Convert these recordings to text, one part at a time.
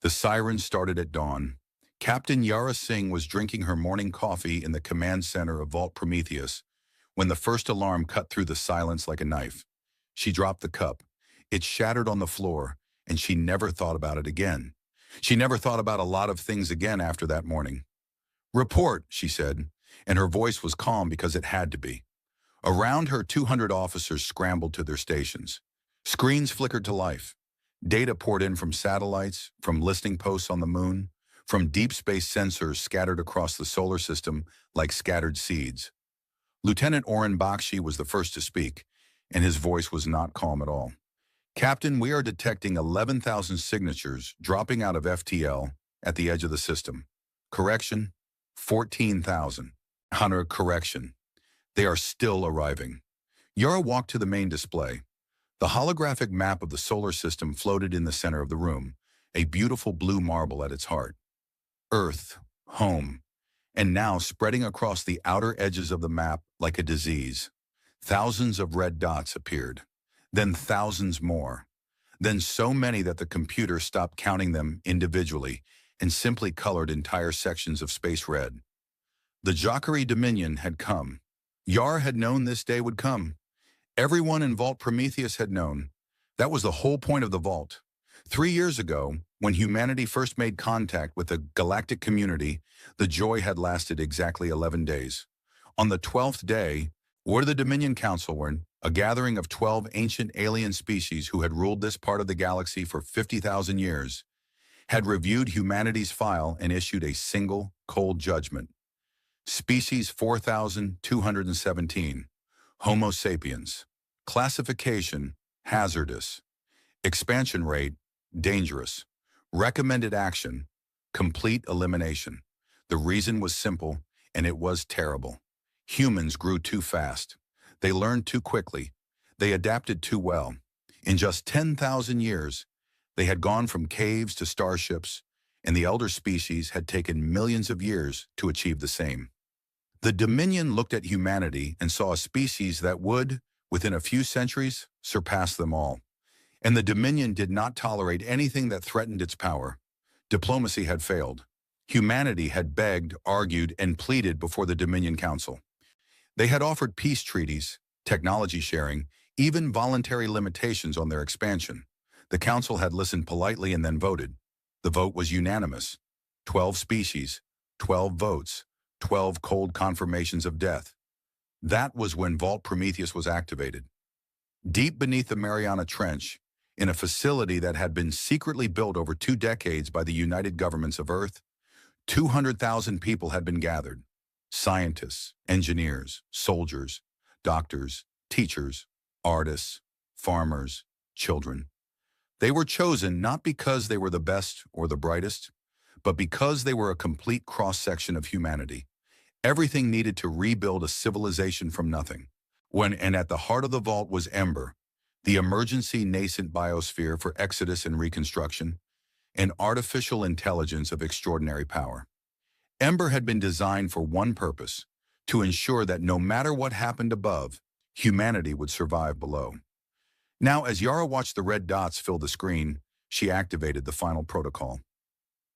The sirens started at dawn. Captain Yara Singh was drinking her morning coffee in the command center of Vault Prometheus when the first alarm cut through the silence like a knife. She dropped the cup. It shattered on the floor, and she never thought about it again. She never thought about a lot of things again after that morning. "Report," she said, and her voice was calm because it had to be. Around her, 200 officers scrambled to their stations. Screens flickered to life. Data poured in from satellites, from listening posts on the moon, from deep space sensors scattered across the solar system like scattered seeds. Lieutenant Oren Bakshi was the first to speak, and his voice was not calm at all. "Captain, we are detecting 11,000 signatures dropping out of FTL at the edge of the system. Correction, 14,000. Hunter, correction. They are still arriving." Yara walked to the main display. The holographic map of the solar system floated in the center of the room, a beautiful blue marble at its heart. Earth, home, and now spreading across the outer edges of the map like a disease. Thousands of red dots appeared, then thousands more, then so many that the computer stopped counting them individually and simply colored entire sections of space red. The Jacare Dominion had come. Yar had known this day would come. Everyone in Vault Prometheus had known. That was the whole point of the Vault. 3 years ago, when humanity first made contact with the galactic community, the joy had lasted exactly 11 days. On the 12th day, where the Dominion Council were, a gathering of 12 ancient alien species who had ruled this part of the galaxy for 50,000 years, had reviewed humanity's file and issued a single, cold judgment. Species 4217, Homo sapiens. Classification, hazardous. Expansion rate, dangerous. Recommended action, complete elimination. The reason was simple, and it was terrible. Humans grew too fast. They learned too quickly. They adapted too well. In just 10,000 years, they had gone from caves to starships, and the elder species had taken millions of years to achieve the same. The Dominion looked at humanity and saw a species that would, within a few centuries, surpass them all. And the Dominion did not tolerate anything that threatened its power. Diplomacy had failed. Humanity had begged, argued, and pleaded before the Dominion Council. They had offered peace treaties, technology sharing, even voluntary limitations on their expansion. The Council had listened politely and then voted. The vote was unanimous. 12 species, 12 votes, 12 cold confirmations of death. That was when Vault Prometheus was activated. Deep beneath the Mariana Trench, in a facility that had been secretly built over 2 decades by the United Governments of Earth, 200,000 people had been gathered. Scientists, engineers, soldiers, doctors, teachers, artists, farmers, children. They were chosen not because they were the best or the brightest, but because they were a complete cross-section of humanity. Everything needed to rebuild a civilization from nothing. And at the heart of the Vault was Ember, the emergency nascent biosphere for exodus and reconstruction, an artificial intelligence of extraordinary power. Ember had been designed for one purpose, to ensure that no matter what happened above, humanity would survive below. Now, as Yara watched the red dots fill the screen, she activated the final protocol.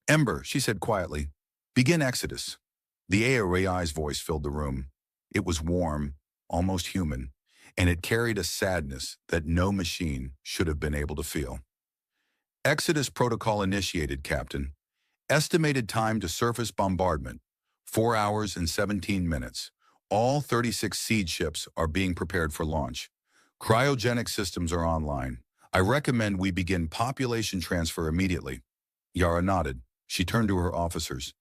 "Ember," she said quietly, "begin exodus." The AOAI's voice filled the room. It was warm, almost human, and it carried a sadness that no machine should have been able to feel. "Exodus protocol initiated, Captain. Estimated time to surface bombardment, 4 hours and 17 minutes. All 36 seed ships are being prepared for launch. Cryogenic systems are online. I recommend we begin population transfer immediately." Yara nodded. She turned to her officers.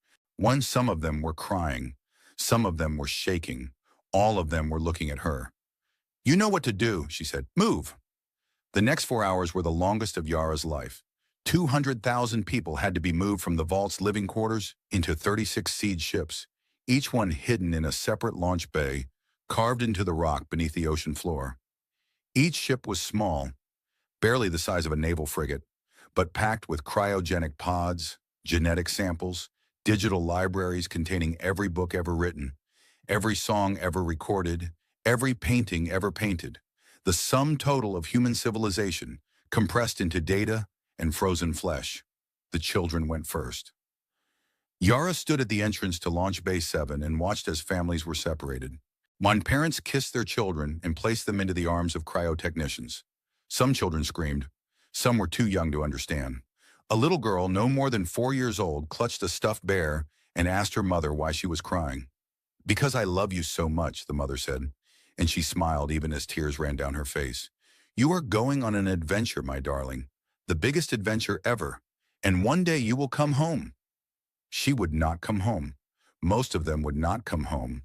Some of them were crying. Some of them were shaking. All of them were looking at her. "You know what to do," she said. "Move." The next 4 hours were the longest of Yara's life. 200,000 people had to be moved from the Vault's living quarters into 36 seed ships, each one hidden in a separate launch bay, carved into the rock beneath the ocean floor. Each ship was small, barely the size of a naval frigate, but packed with cryogenic pods, genetic samples, digital libraries containing every book ever written, every song ever recorded, every painting ever painted, the sum total of human civilization compressed into data and frozen flesh. The children went first. Yara stood at the entrance to Launch Bay 7 and watched as families were separated. When parents kissed their children and placed them into the arms of cryotechnicians. Some children screamed. Some were too young to understand. A little girl, no more than 4 years old, clutched a stuffed bear and asked her mother why she was crying. "Because I love you so much," the mother said, and she smiled even as tears ran down her face. "You are going on an adventure, my darling, the biggest adventure ever, and one day you will come home." She would not come home. Most of them would not come home.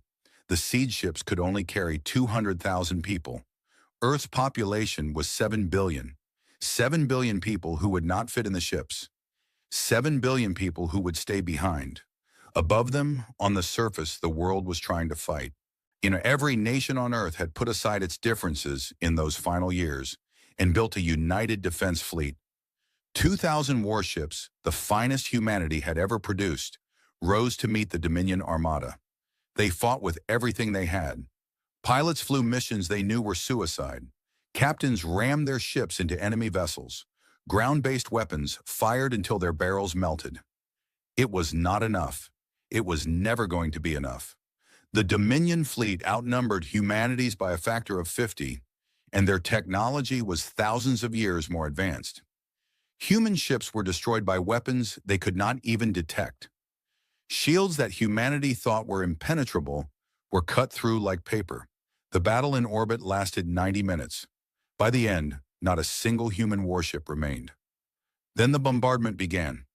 The seed ships could only carry 200,000 people. Earth's population was 7 billion. 7 billion people who would not fit in the ships. 7 billion people who would stay behind. Above them, on the surface, the world was trying to fight. Every nation on Earth had put aside its differences in those final years and built a united defense fleet. 2,000 warships, the finest humanity had ever produced, rose to meet the Dominion Armada. They fought with everything they had. Pilots flew missions they knew were suicide. Captains rammed their ships into enemy vessels. Ground-based weapons fired until their barrels melted. It was not enough. It was never going to be enough. The Dominion fleet outnumbered humanity's by a factor of 50, and their technology was thousands of years more advanced. Human ships were destroyed by weapons they could not even detect. Shields that humanity thought were impenetrable were cut through like paper. The battle in orbit lasted 90 minutes. By the end, not a single human warship remained. Then the bombardment began.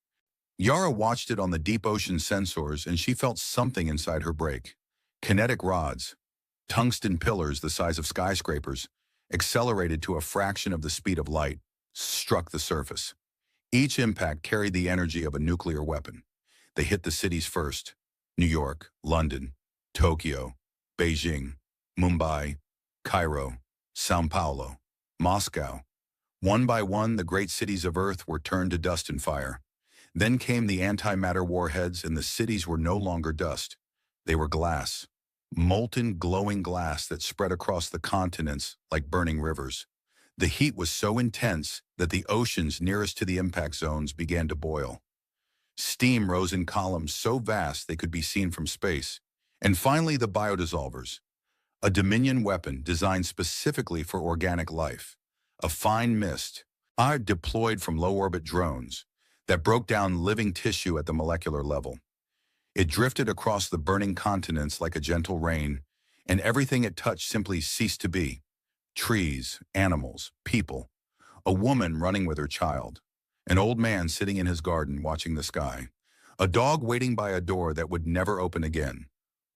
Yara watched it on the deep ocean sensors, and she felt something inside her break. Kinetic rods, tungsten pillars the size of skyscrapers, accelerated to a fraction of the speed of light, struck the surface. Each impact carried the energy of a nuclear weapon. They hit the cities first: New York, London, Tokyo, Beijing, Mumbai, Cairo, São Paulo, Moscow. One by one, the great cities of Earth were turned to dust and fire. Then came the antimatter warheads, and the cities were no longer dust. They were glass. Molten, glowing glass that spread across the continents like burning rivers. The heat was so intense that the oceans nearest to the impact zones began to boil. Steam rose in columns so vast they could be seen from space. And finally, the biodissolvers, a Dominion weapon designed specifically for organic life. A fine mist, deployed from low-orbit drones, that broke down living tissue at the molecular level. It drifted across the burning continents like a gentle rain, and everything it touched simply ceased to be. Trees, animals, people, a woman running with her child, an old man sitting in his garden watching the sky, a dog waiting by a door that would never open again.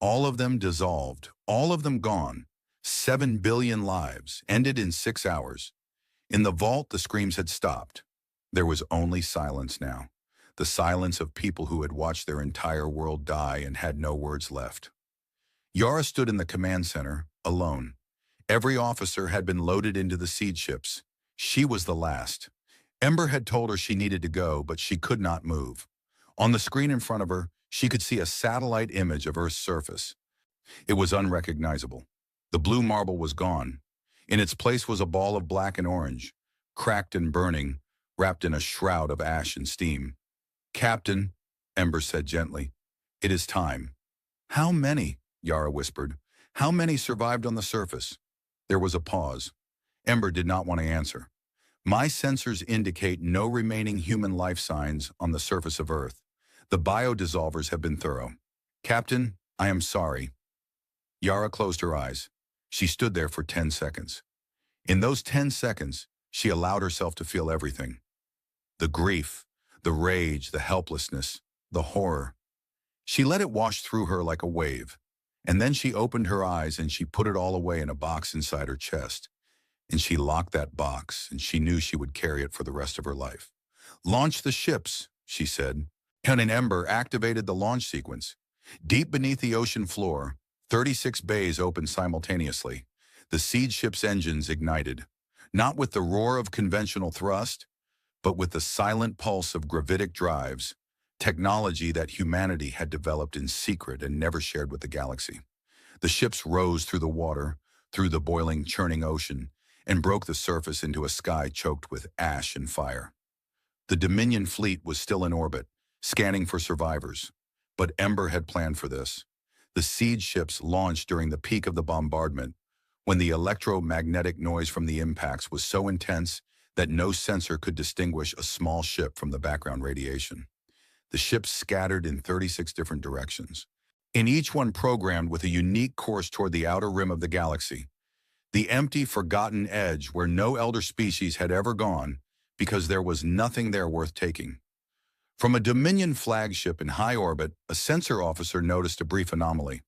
All of them dissolved, all of them gone. 7 billion lives, ended in 6 hours. In the vault, the screams had stopped. There was only silence now, the silence of people who had watched their entire world die and had no words left. Yara stood in the command center, alone. Every officer had been loaded into the seed ships. She was the last. Ember had told her she needed to go, but she could not move. On the screen in front of her, she could see a satellite image of Earth's surface. It was unrecognizable. The blue marble was gone. In its place was a ball of black and orange, cracked and burning, wrapped in a shroud of ash and steam. "Captain," Ember said gently, "it is time." "How many?" Yara whispered. "How many survived on the surface?" There was a pause. Ember did not want to answer. "My sensors indicate no remaining human life signs on the surface of Earth. The biodissolvers have been thorough. Captain, I am sorry." Yara closed her eyes. She stood there for 10 seconds. In those 10 seconds, she allowed herself to feel everything. The grief, the rage, the helplessness, the horror. She let it wash through her like a wave. And then she opened her eyes and she put it all away in a box inside her chest. And she locked that box, and she knew she would carry it for the rest of her life. "Launch the ships," she said. And an Ember activated the launch sequence. Deep beneath the ocean floor, 36 bays opened simultaneously. The seed ship's engines ignited, not with the roar of conventional thrust, but with the silent pulse of gravitic drives, technology that humanity had developed in secret and never shared with the galaxy. The ships rose through the water, through the boiling, churning ocean, and broke the surface into a sky choked with ash and fire. The Dominion fleet was still in orbit, scanning for survivors. But Ember had planned for this. The siege ships launched during the peak of the bombardment, when the electromagnetic noise from the impacts was so intense that no sensor could distinguish a small ship from the background radiation. The ships scattered in 36 different directions, in each one programmed with a unique course toward the outer rim of the galaxy, the empty, forgotten edge where no elder species had ever gone because there was nothing there worth taking. From a Dominion flagship in high orbit, a sensor officer noticed a brief anomaly,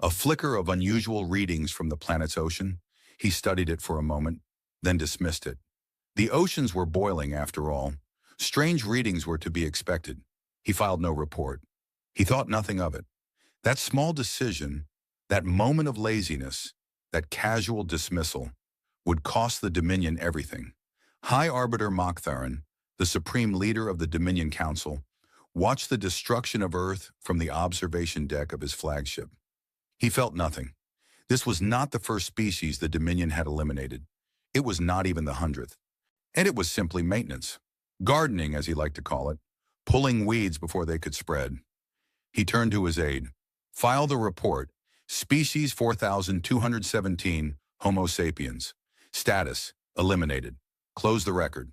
a flicker of unusual readings from the planet's ocean. He studied it for a moment, then dismissed it. The oceans were boiling, after all. Strange readings were to be expected. He filed no report. He thought nothing of it. That small decision, that moment of laziness, that casual dismissal, would cost the Dominion everything. High Arbiter Mok'Tharin, the supreme leader of the Dominion Council, watched the destruction of Earth from the observation deck of his flagship. He felt nothing. This was not the first species the Dominion had eliminated. It was not even the 100th. And it was simply maintenance. Gardening, as he liked to call it, pulling weeds before they could spread. He turned to his aide. File the report. Species 4217, Homo sapiens. Status, eliminated. Close the record.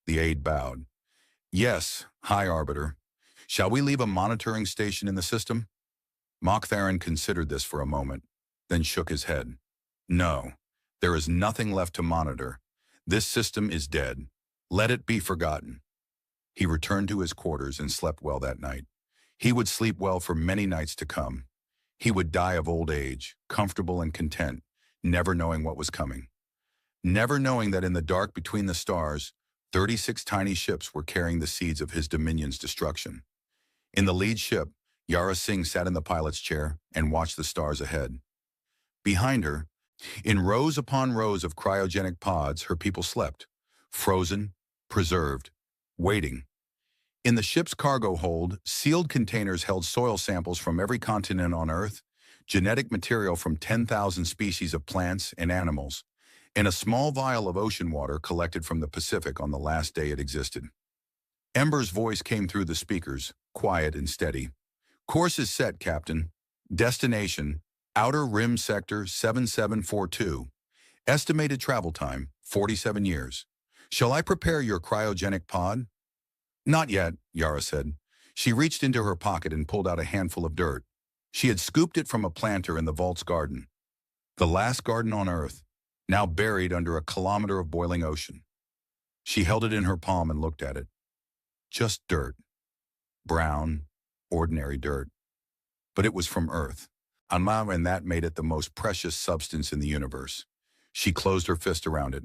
The aide bowed. Yes, High Arbiter. Shall we leave a monitoring station in the system? Mok'Tharin considered this for a moment, then shook his head. No, there is nothing left to monitor. This system is dead. Let it be forgotten. He returned to his quarters and slept well that night. He would sleep well for many nights to come. He would die of old age, comfortable and content, never knowing what was coming. Never knowing that in the dark between the stars, 36 tiny ships were carrying the seeds of his Dominion's destruction. In the lead ship, Yara Singh sat in the pilot's chair and watched the stars ahead. Behind her, in rows upon rows of cryogenic pods, her people slept, frozen, preserved, waiting. In the ship's cargo hold, sealed containers held soil samples from every continent on Earth, genetic material from 10,000 species of plants and animals, and a small vial of ocean water collected from the Pacific on the last day it existed. Ember's voice came through the speakers, quiet and steady. Course is set, Captain. Destination, Outer Rim Sector 7742. Estimated travel time, 47 years. Shall I prepare your cryogenic pod? Not yet, Yara said. She reached into her pocket and pulled out a handful of dirt. She had scooped it from a planter in the vault's garden. The last garden on Earth, now buried under a kilometer of boiling ocean. She held it in her palm and looked at it. Just dirt. Brown, ordinary dirt. But it was from Earth. And that made it the most precious substance in the universe. She closed her fist around it.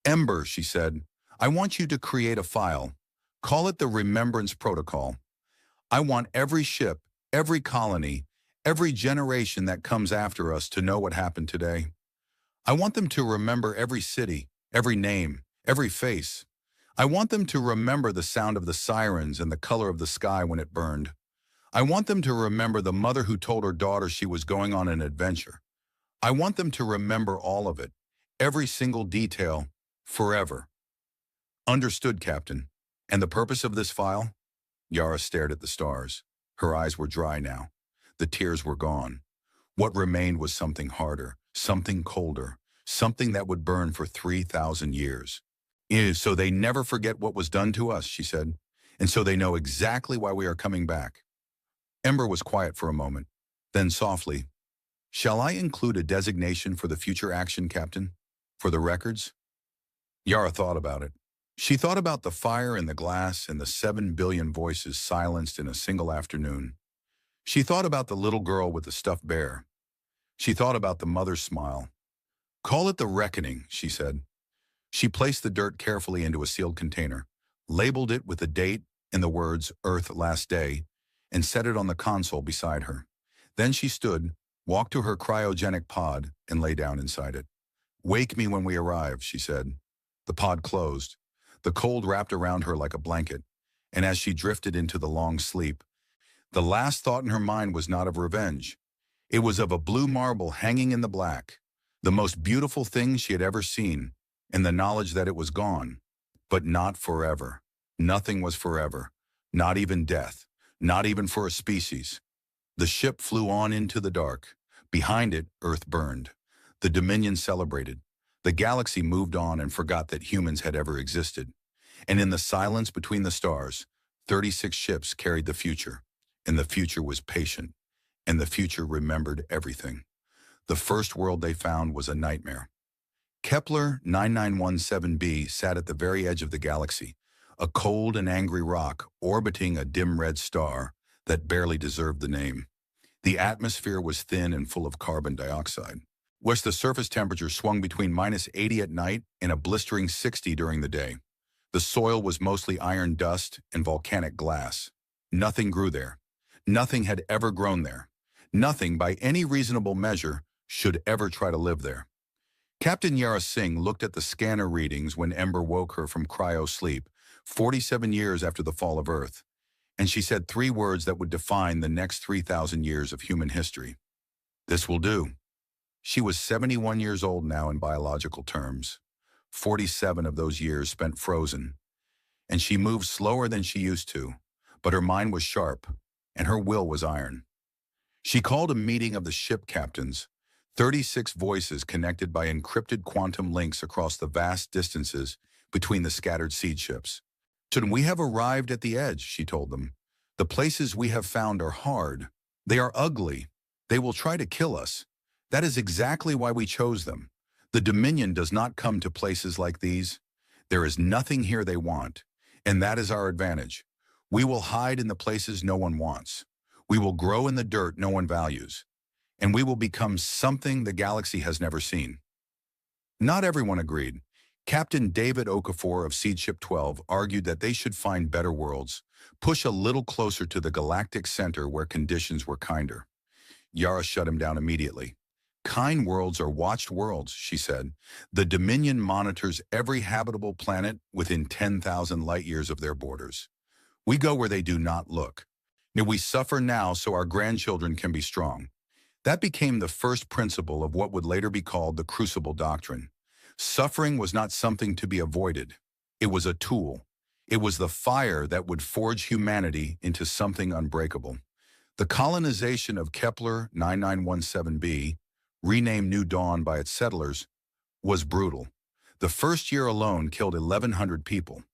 Ember, she said, I want you to create a file. Call it the Remembrance Protocol. I want every ship, every colony, every generation that comes after us to know what happened today. I want them to remember every city, every name, every face. I want them to remember the sound of the sirens and the color of the sky when it burned. I want them to remember the mother who told her daughter she was going on an adventure. I want them to remember all of it, every single detail, forever. Understood, Captain. And the purpose of this file? Yara stared at the stars. Her eyes were dry now. The tears were gone. What remained was something harder, something colder, something that would burn for 3,000 years. So they never forget what was done to us, she said, and so they know exactly why we are coming back. Ember was quiet for a moment. Then softly, shall I include a designation for the future action, Captain? For the records? Yara thought about it. She thought about the fire in the glass and the 7 billion voices silenced in a single afternoon. She thought about the little girl with the stuffed bear. She thought about the mother's smile. Call it the reckoning, she said. She placed the dirt carefully into a sealed container, labeled it with a date and the words Earth Last Day, and set it on the console beside her. Then she stood, walked to her cryogenic pod, and lay down inside it. Wake me when we arrive, she said. The pod closed. The cold wrapped around her like a blanket, and as she drifted into the long sleep, the last thought in her mind was not of revenge. It was of a blue marble hanging in the black, the most beautiful thing she had ever seen, and the knowledge that it was gone, but not forever. Nothing was forever, not even death, not even for a species. The ship flew on into the dark. Behind it, Earth burned. The Dominion celebrated. The galaxy moved on and forgot that humans had ever existed. And in the silence between the stars, 36 ships carried the future. And the future was patient. And the future remembered everything. The first world they found was a nightmare. Kepler 9917b sat at the very edge of the galaxy, a cold and angry rock orbiting a dim red star that barely deserved the name. The atmosphere was thin and full of carbon dioxide. West the surface temperature swung between -80 at night and a blistering 60 during the day. The soil was mostly iron dust and volcanic glass. Nothing grew there. Nothing had ever grown there. Nothing, by any reasonable measure, should ever try to live there. Captain Yara Singh looked at the scanner readings when Ember woke her from cryo-sleep, 47 years after the fall of Earth, and she said 3 words that would define the next 3,000 years of human history. This will do. She was 71 years old now in biological terms, 47 of those years spent frozen, and she moved slower than she used to, but her mind was sharp, and her will was iron. She called a meeting of the ship captains, 36 voices connected by encrypted quantum links across the vast distances between the scattered seed ships. "We have arrived at the edge," she told them. "The places we have found are hard. They are ugly. They will try to kill us. That is exactly why we chose them. The Dominion does not come to places like these. There is nothing here they want, and that is our advantage. We will hide in the places no one wants. We will grow in the dirt no one values. And we will become something the galaxy has never seen." Not everyone agreed. Captain David Okafor of Seed Ship 12 argued that they should find better worlds, push a little closer to the galactic center where conditions were kinder. Yara shut him down immediately. "Kind worlds are watched worlds," she said. "The Dominion monitors every habitable planet within 10,000 light years of their borders. We go where they do not look. And we suffer now so our grandchildren can be strong." That became the first principle of what would later be called the Crucible Doctrine. Suffering was not something to be avoided. It was a tool. It was the fire that would forge humanity into something unbreakable. The colonization of Kepler 9917b, renamed New Dawn by its settlers, was brutal. The first year alone killed 1,100 people.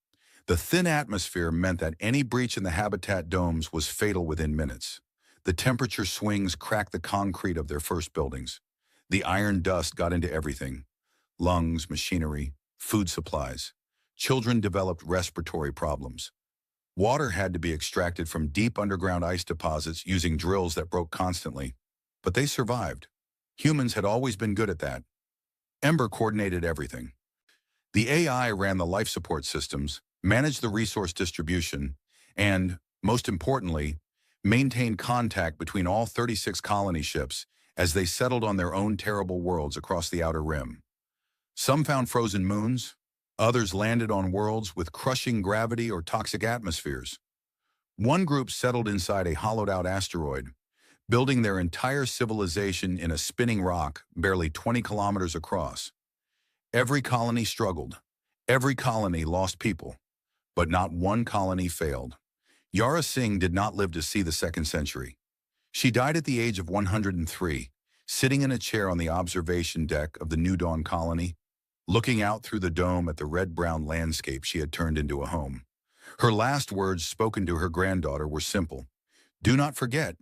The thin atmosphere meant that any breach in the habitat domes was fatal within minutes. The temperature swings cracked the concrete of their first buildings. The iron dust got into everything: lungs, machinery, food supplies. Children developed respiratory problems. Water had to be extracted from deep underground ice deposits using drills that broke constantly. But they survived. Humans had always been good at that. Ember coordinated everything. The AI ran the life support systems, managed the resource distribution, and, most importantly, maintained contact between all 36 colony ships as they settled on their own terrible worlds across the outer rim. Some found frozen moons, others landed on worlds with crushing gravity or toxic atmospheres. One group settled inside a hollowed-out asteroid, building their entire civilization in a spinning rock barely 20 kilometers across. Every colony struggled. Every colony lost people. But not one colony failed. Yara Singh did not live to see the 2nd century. She died at the age of 103, sitting in a chair on the observation deck of the New Dawn colony, looking out through the dome at the red-brown landscape she had turned into a home. Her last words spoken to her granddaughter were simple: "Do not forget,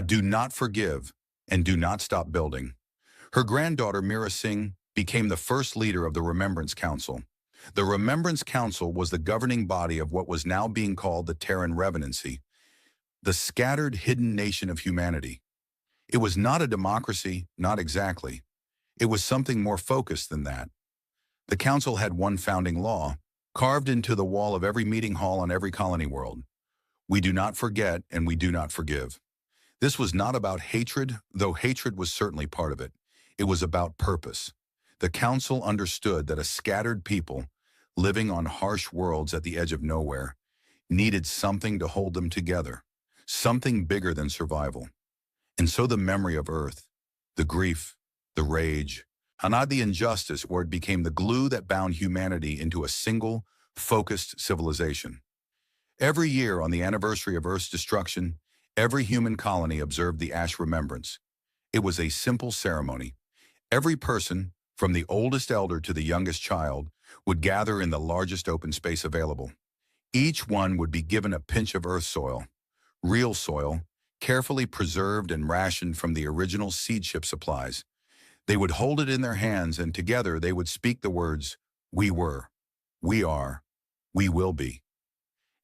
do not forgive, and do not stop building." Her granddaughter, Mira Singh, became the first leader of the Remembrance Council. The Remembrance Council was the governing body of what was now being called the Terran Revenancy, the scattered, hidden nation of humanity. It was not a democracy, not exactly. It was something more focused than that. The council had one founding law, carved into the wall of every meeting hall on every colony world: "We do not forget and we do not forgive." This was not about hatred, though hatred was certainly part of it. It was about purpose. The council understood that a scattered people, living on harsh worlds at the edge of nowhere, needed something to hold them together, something bigger than survival. And so the memory of Earth, the grief, the rage, and not the injustice, where it became the glue that bound humanity into a single, focused civilization. Every year on the anniversary of Earth's destruction, every human colony observed the Ash Remembrance. It was a simple ceremony. Every person, from the oldest elder to the youngest child, would gather in the largest open space available. Each one would be given a pinch of earth soil, real soil, carefully preserved and rationed from the original seed ship supplies. They would hold it in their hands, and together they would speak the words, "We were, we are, we will be."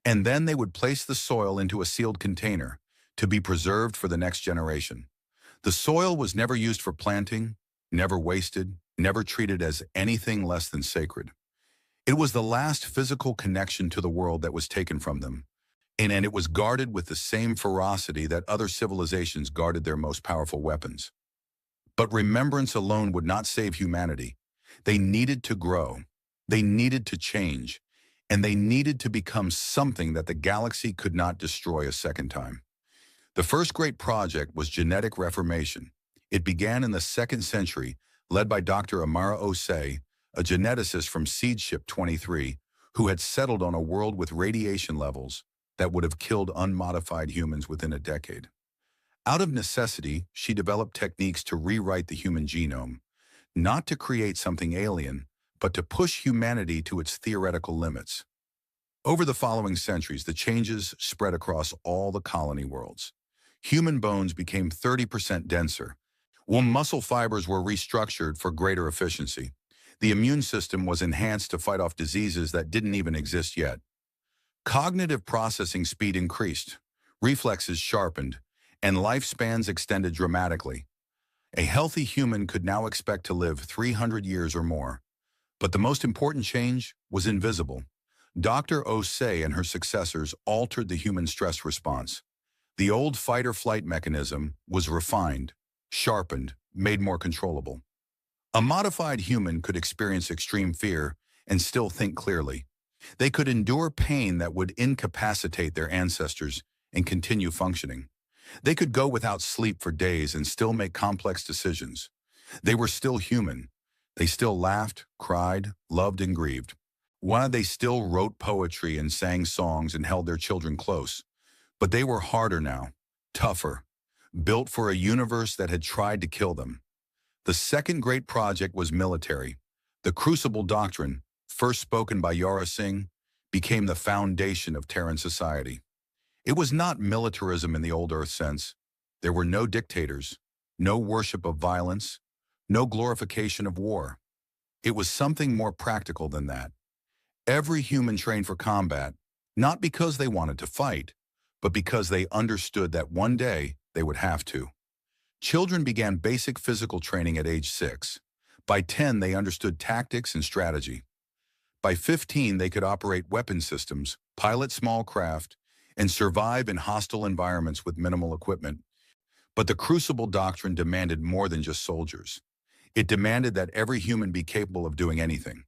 And then they would place the soil into a sealed container to be preserved for the next generation. The soil was never used for planting, never wasted, never treated as anything less than sacred. It was the last physical connection to the world that was taken from them, and it was guarded with the same ferocity that other civilizations guarded their most powerful weapons. But remembrance alone would not save humanity. They needed to grow, they needed to change, and they needed to become something that the galaxy could not destroy a second time. The first great project was genetic reformation. It began in the 2nd century, led by Dr. Amara Osei, a geneticist from Seed Ship 23, who had settled on a world with radiation levels that would have killed unmodified humans within a decade. Out of necessity, she developed techniques to rewrite the human genome, not to create something alien, but to push humanity to its theoretical limits. Over the following centuries, the changes spread across all the colony worlds. Human bones became 30% denser, while muscle fibers were restructured for greater efficiency. The immune system was enhanced to fight off diseases that didn't even exist yet. Cognitive processing speed increased, reflexes sharpened, and lifespans extended dramatically. A healthy human could now expect to live 300 years or more. But the most important change was invisible. Dr. Osei and her successors altered the human stress response. The old fight-or-flight mechanism was refined, sharpened, made more controllable. A modified human could experience extreme fear and still think clearly. They could endure pain that would incapacitate their ancestors and continue functioning. They could go without sleep for days and still make complex decisions. They were still human. They still laughed, cried, loved, and grieved. While they still wrote poetry and sang songs and held their children close. But they were harder now, tougher, built for a universe that had tried to kill them. The second great project was military. The Crucible Doctrine, first spoken by Yara Singh, became the foundation of Terran society. It was not militarism in the old Earth sense. There were no dictators, no worship of violence, no glorification of war. It was something more practical than that. Every human trained for combat, not because they wanted to fight, but because they understood that one day they would have to. Children began basic physical training at age 6. By 10, they understood tactics and strategy. By 15, they could operate weapon systems, pilot small craft, and survive in hostile environments with minimal equipment. But the Crucible Doctrine demanded more than just soldiers. It demanded that every human be capable of doing anything.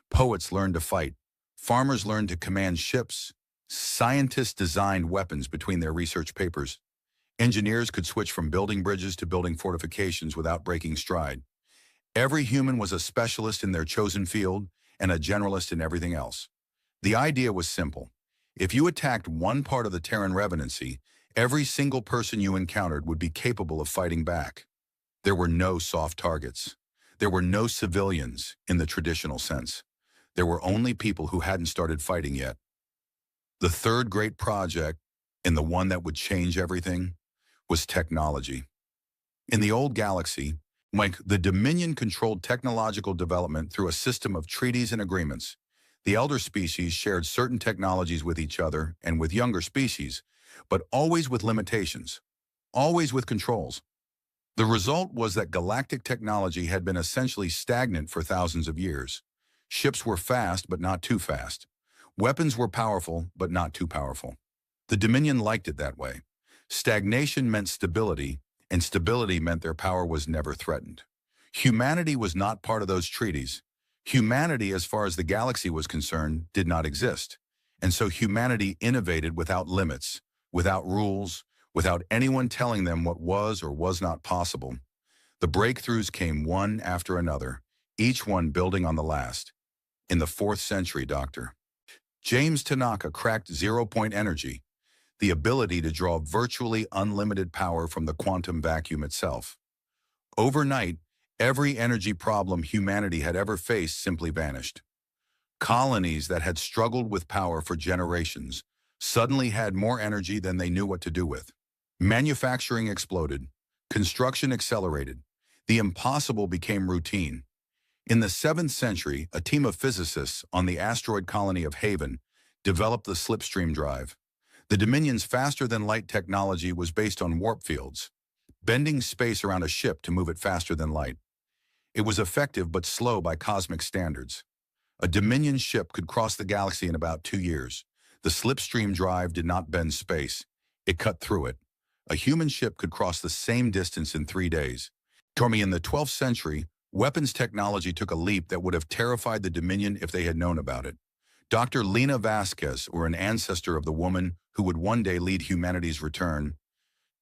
Poets learned to fight. Farmers learned to command ships. Scientists designed weapons between their research papers. Engineers could switch from building bridges to building fortifications without breaking stride. Every human was a specialist in their chosen field and a generalist in everything else. The idea was simple. If you attacked one part of the Terran revenancy, every single person you encountered would be capable of fighting back. There were no soft targets. There were no civilians in the traditional sense. There were only people who hadn't started fighting yet. The third great project, and the one that would change everything, was technology. In the old galaxy, the Dominion controlled technological development through a system of treaties and agreements. The elder species shared certain technologies with each other and with younger species, but always with limitations, always with controls. The result was that galactic technology had been essentially stagnant for thousands of years. Ships were fast, but not too fast. Weapons were powerful, but not too powerful. The Dominion liked it that way. Stagnation meant stability, and stability meant their power was never threatened. Humanity was not part of those treaties. Humanity, as far as the galaxy was concerned, did not exist. And so humanity innovated without limits, without rules, without anyone telling them what was or was not possible. The breakthroughs came one after another, each one building on the last. In the 4th century, Doctor. James Tanaka cracked zero-point energy, the ability to draw virtually unlimited power from the quantum vacuum itself. Overnight, every energy problem humanity had ever faced simply vanished. Colonies that had struggled with power for generations suddenly had more energy than they knew what to do with. Manufacturing exploded, construction accelerated, the impossible became routine. In the 7th century, a team of physicists on the asteroid colony of Haven developed the slipstream drive. The Dominion's faster-than-light technology was based on warp fields, bending space around a ship to move it faster than light. It was effective but slow by cosmic standards. A Dominion ship could cross the galaxy in about 2 years. The slipstream drive did not bend space. It cut through it. A human ship could cross the same distance in 3 days. In the 12th century, weapons technology took a leap that would have terrified the Dominion if they had known about it. Dr. Lena Vasquez, or an ancestor of the woman who would one day lead humanity's return,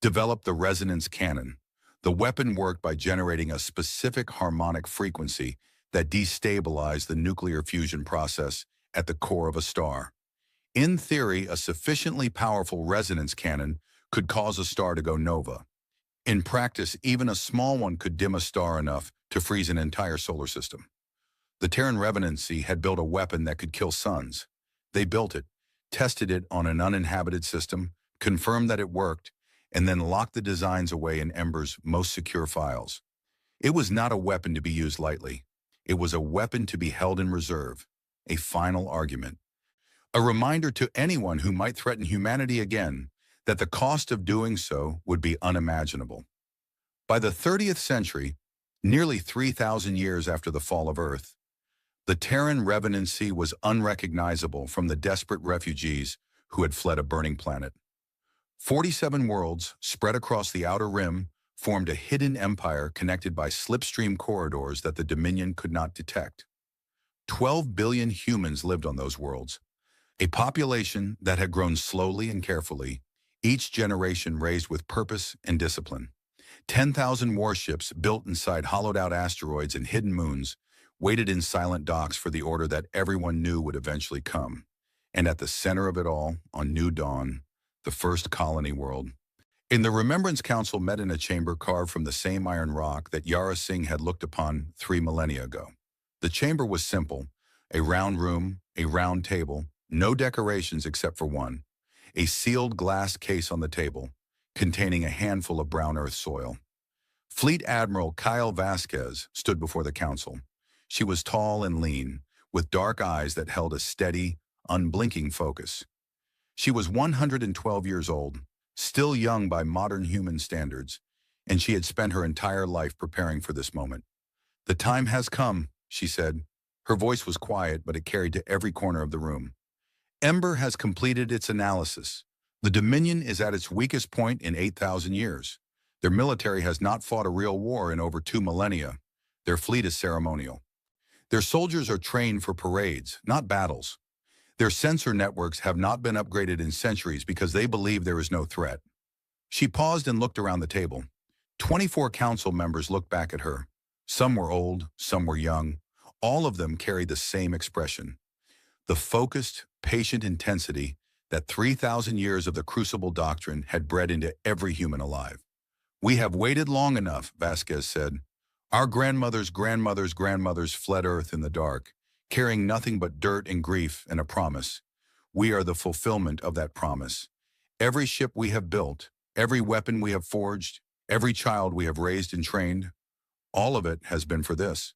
developed the resonance cannon. The weapon worked by generating a specific harmonic frequency that destabilized the nuclear fusion process at the core of a star. In theory, a sufficiently powerful resonance cannon could cause a star to go nova. In practice, even a small one could dim a star enough to freeze an entire solar system. The Terran Revenancy had built a weapon that could kill suns. They built it, tested it on an uninhabited system, confirmed that it worked, and then locked the designs away in Ember's most secure files. It was not a weapon to be used lightly. It was a weapon to be held in reserve, a final argument. A reminder to anyone who might threaten humanity again that the cost of doing so would be unimaginable. By the 30th century, nearly 3,000 years after the fall of Earth, the Terran Revenancy was unrecognizable from the desperate refugees who had fled a burning planet. 47 worlds, spread across the outer rim, formed a hidden empire connected by slipstream corridors that the Dominion could not detect. 12 billion humans lived on those worlds, a population that had grown slowly and carefully, each generation raised with purpose and discipline. 10,000 warships built inside hollowed-out asteroids and hidden moons waited in silent docks for the order that everyone knew would eventually come. And at the center of it all, on New Dawn, the first colony world. In the Remembrance Council met in a chamber carved from the same iron rock that Yara Singh had looked upon 3 millennia ago. The chamber was simple, a round room, a round table, no decorations except for one, a sealed glass case on the table, containing a handful of brown earth soil. Fleet Admiral Kyle Vasquez stood before the council. She was tall and lean, with dark eyes that held a steady, unblinking focus. She was 112 years old, still young by modern human standards, and she had spent her entire life preparing for this moment. "The time has come," she said. Her voice was quiet, but it carried to every corner of the room. "Ember has completed its analysis. The Dominion is at its weakest point in 8,000 years. Their military has not fought a real war in over 2 millennia. Their fleet is ceremonial. Their soldiers are trained for parades, not battles. Their sensor networks have not been upgraded in centuries because they believe there is no threat." She paused and looked around the table. 24 council members looked back at her. Some were old, some were young. All of them carried the same expression. The focused, patient intensity that 3,000 years of the Crucible Doctrine had bred into every human alive. "We have waited long enough," Vasquez said. "Our grandmothers' grandmothers' grandmothers fled Earth in the dark, carrying nothing but dirt and grief and a promise. We are the fulfillment of that promise. Every ship we have built, every weapon we have forged, every child we have raised and trained, all of it has been for this."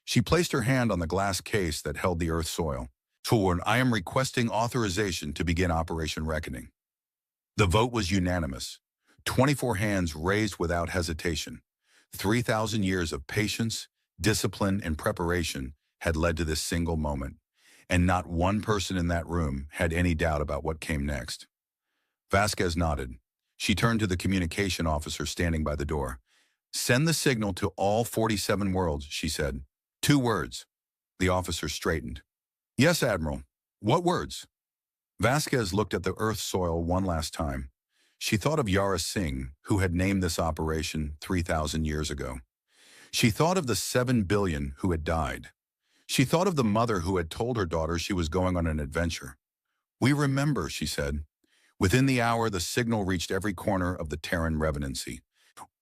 She placed her hand on the glass case that held the Earth soil. "Torn, I am requesting authorization to begin Operation Reckoning." The vote was unanimous. 24 hands raised without hesitation. 3,000 years of patience, discipline, and preparation had led to this single moment, and not one person in that room had any doubt about what came next. Vasquez nodded. She turned to the communication officer standing by the door. "Send the signal to all 47 worlds," she said. 2 words. The officer straightened. "Yes, Admiral. What words?" Vasquez looked at the Earth soil one last time. She thought of Yara Singh, who had named this operation 3,000 years ago. She thought of the 7 billion who had died. She thought of the mother who had told her daughter she was going on an adventure. "We remember," she said. Within the hour, the signal reached every corner of the Terran Revenancy.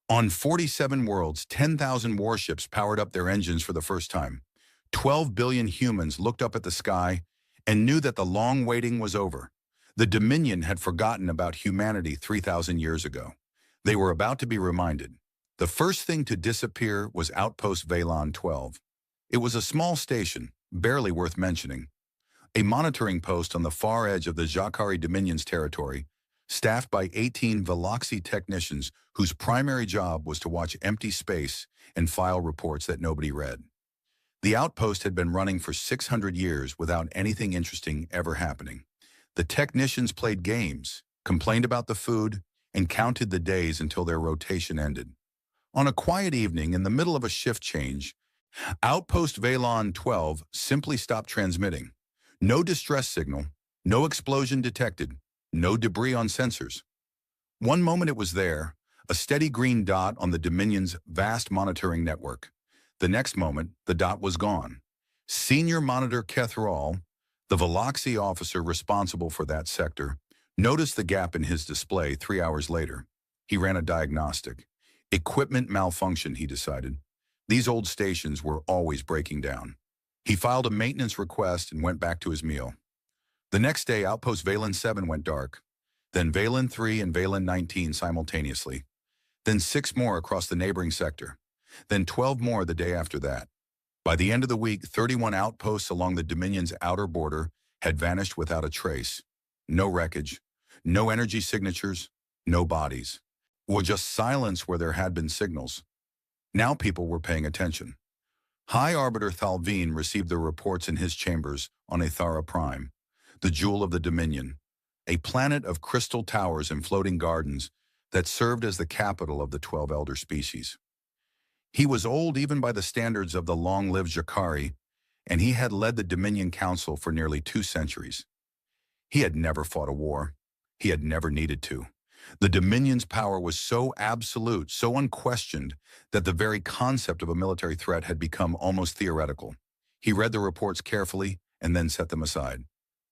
On 47 worlds, 10,000 warships powered up their engines for the first time. 12 billion humans looked up at the sky and knew that the long waiting was over. The Dominion had forgotten about humanity 3,000 years ago. They were about to be reminded. The first thing to disappear was Outpost Valon 12. It was a small station, barely worth mentioning. A monitoring post on the far edge of the Ja'Kari Dominion's territory, staffed by 18 Veloxi technicians whose primary job was to watch empty space and file reports that nobody read. The outpost had been running for 600 years without anything interesting ever happening. The technicians played games, complained about the food, and counted the days until their rotation ended. On a quiet evening in the middle of a shift change, Outpost Valon 12 simply stopped transmitting. No distress signal, no explosion detected, no debris on sensors. One moment it was there, a steady green dot on the Dominion's vast monitoring network. The next moment, the dot was gone. Senior Monitor Kethrall, the Veloxi officer responsible for that sector, noticed the gap in his display 3 hours later. He ran a diagnostic. Equipment malfunction, he decided. These old stations were always breaking down. He filed a maintenance request and went back to his meal. The next day, Outpost Valon 7 went dark. Then Valon 3 and Valon 19 simultaneously. Then 6 more across the neighboring sector. Then 12 more the day after that. By the end of the week, 31 outposts along the Dominion's outer border had vanished without a trace. No wreckage, no energy signatures, no bodies. Or just silence where there had been signals. Now people were paying attention. High Arbiter Thalvin received the reports in his chambers on Athara Prime, the jewel of the Dominion, a planet of crystal towers and floating gardens that served as the capital of the 12 elder species. He was old even by the standards of the long-lived Ja'Kari, and he had led the Dominion Council for nearly 2 centuries. He had never fought a war. He had never needed to. The Dominion's power was so absolute, so unquestioned, that the very concept of a military threat had become almost theoretical. He read the reports carefully and then set them aside.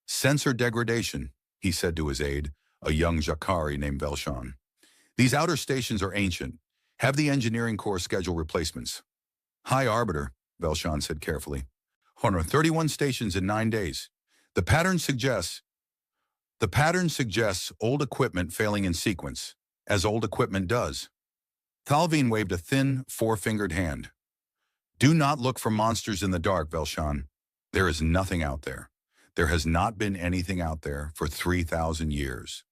"Sensor degradation," he said to his aide, a young Ja'Kari named Velshan. "These outer stations are ancient. Have the engineering corps schedule replacements." "High Arbiter," Velshan said carefully. "On 31 stations in 9 days. The pattern suggests old equipment failing in sequence, as old equipment does." Thalvin waved a thin, 4-fingered hand. "Do not look for monsters in the dark, Velshan. There is nothing out there. There has not been anything out there for 3,000 years.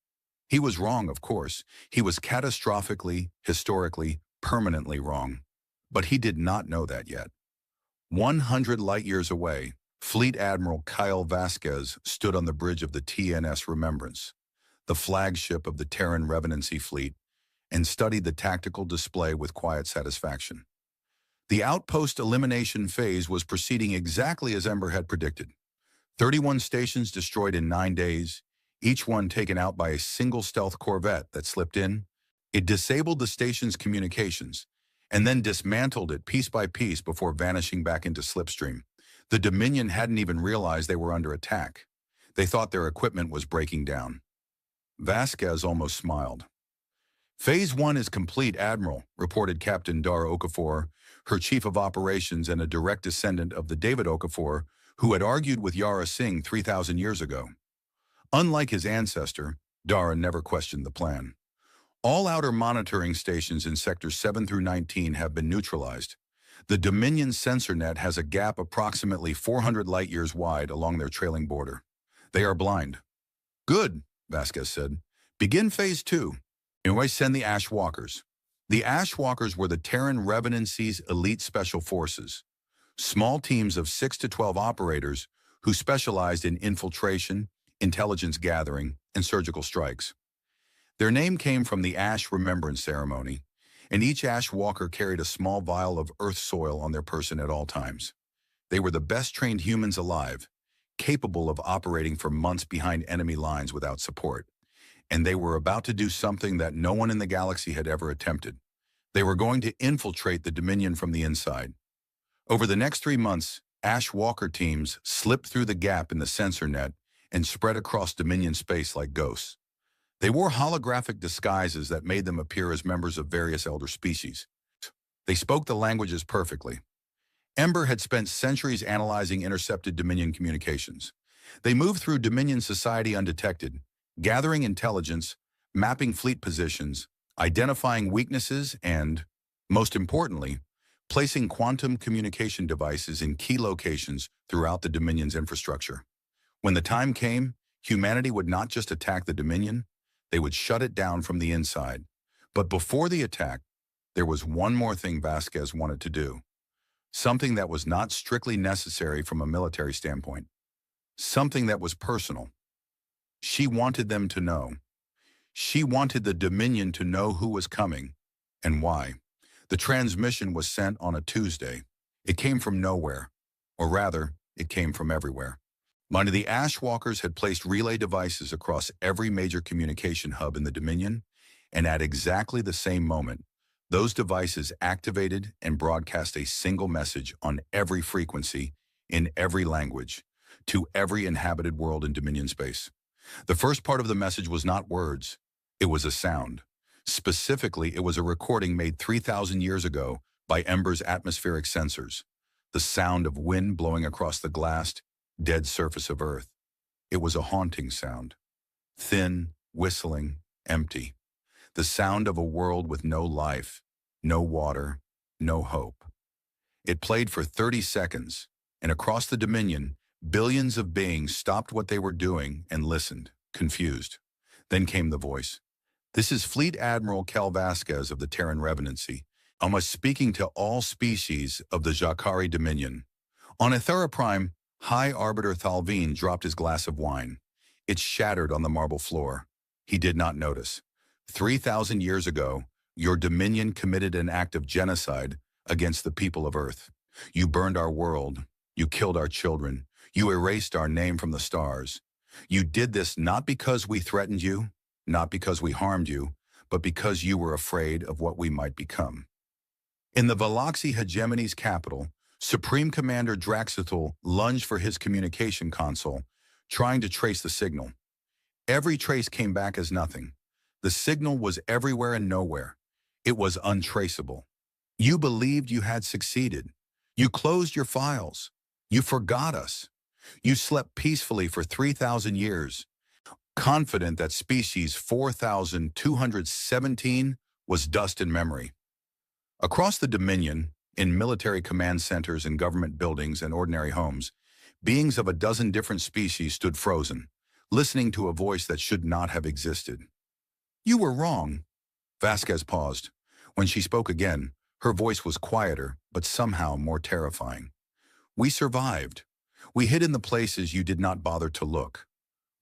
He was wrong, of course. He was catastrophically, historically, permanently wrong. But he did not know that yet. 100 light-years away, Fleet Admiral Kyle Vasquez stood on the bridge of the TNS Remembrance, the flagship of the Terran Revenancy fleet, and studied the tactical display with quiet satisfaction. The outpost elimination phase was proceeding exactly as Ember had predicted. 31 stations destroyed in 9 days, each one taken out by a single stealth corvette that slipped in. It disabled the station's communications, and then dismantled it piece by piece before vanishing back into slipstream. The Dominion hadn't even realized they were under attack. They thought their equipment was breaking down. Vasquez almost smiled. "Phase 1 is complete, Admiral," reported Captain Dar Okafor, her chief of operations and a direct descendant of the David Okafor, who had argued with Yara Singh 3,000 years ago. Unlike his ancestor, Dara never questioned the plan. "All outer monitoring stations in sectors 7 through 19 have been neutralized. The Dominion sensor net has a gap approximately 400 light-years wide along their trailing border. They are blind." "Good," Vasquez said. "Begin Phase 2. And I send the Ashwalkers." The Ashwalkers were the Terran Revenancy's elite special forces, small teams of 6 to 12 operators who specialized in infiltration, intelligence gathering, and surgical strikes. Their name came from the Ash Remembrance Ceremony, and each Ashwalker carried a small vial of earth soil on their person at all times. They were the best-trained humans alive, capable of operating for months behind enemy lines without support. And they were about to do something that no one in the galaxy had ever attempted. They were going to infiltrate the Dominion from the inside. Over the next 3 months, Ashwalker teams slipped through the gap in the sensor net and spread across Dominion space like ghosts. They wore holographic disguises that made them appear as members of various elder species. They spoke the languages perfectly. Ember had spent centuries analyzing intercepted Dominion communications. They moved through Dominion society undetected, gathering intelligence, mapping fleet positions, identifying weaknesses, and, most importantly, placing quantum communication devices in key locations throughout the Dominion's infrastructure. When the time came, humanity would not just attack the Dominion, they would shut it down from the inside. But before the attack, there was one more thing Vasquez wanted to do. Something that was not strictly necessary from a military standpoint. Something that was personal. She wanted them to know. She wanted the Dominion to know who was coming and why. The transmission was sent on a Tuesday. It came from nowhere, or rather, it came from everywhere. Mind the Ashwalkers had placed relay devices across every major communication hub in the Dominion, and at exactly the same moment, those devices activated and broadcast a single message on every frequency, in every language, to every inhabited world in Dominion space. The first part of the message was not words, it was a sound. Specifically, it was a recording made 3,000 years ago by Ember's atmospheric sensors, the sound of wind blowing across the glassed, dead surface of Earth. It was a haunting sound. Thin, whistling, empty. The sound of a world with no life, no water, no hope. It played for 30 seconds, and across the Dominion, billions of beings stopped what they were doing and listened, confused. Then came the voice. "This is Fleet Admiral Kel Vasquez of the Terran Revenancy. I'm speaking to all species of the Jacari Dominion." On Ethera Prime, High Arbiter Thalvin dropped his glass of wine. It shattered on the marble floor. He did not notice. 3,000 years ago, your Dominion committed an act of genocide against the people of Earth. You burned our world. You killed our children. You erased our name from the stars. You did this not because we threatened you, not because we harmed you, but because you were afraid of what we might become. In the Veloxi hegemony's capital, Supreme Commander Draxithul lunged for his communication console, trying to trace the signal. Every trace came back as nothing. The signal was everywhere and nowhere. It was untraceable. You believed you had succeeded. You closed your files. You forgot us. You slept peacefully for 3,000 years, confident that species 4,217 was dust and memory. Across the Dominion, in military command centers and government buildings and ordinary homes, beings of a dozen different species stood frozen, listening to a voice that should not have existed. "You were wrong." Vasquez paused. When she spoke again, her voice was quieter, but somehow more terrifying. "We survived. We hid in the places you did not bother to look.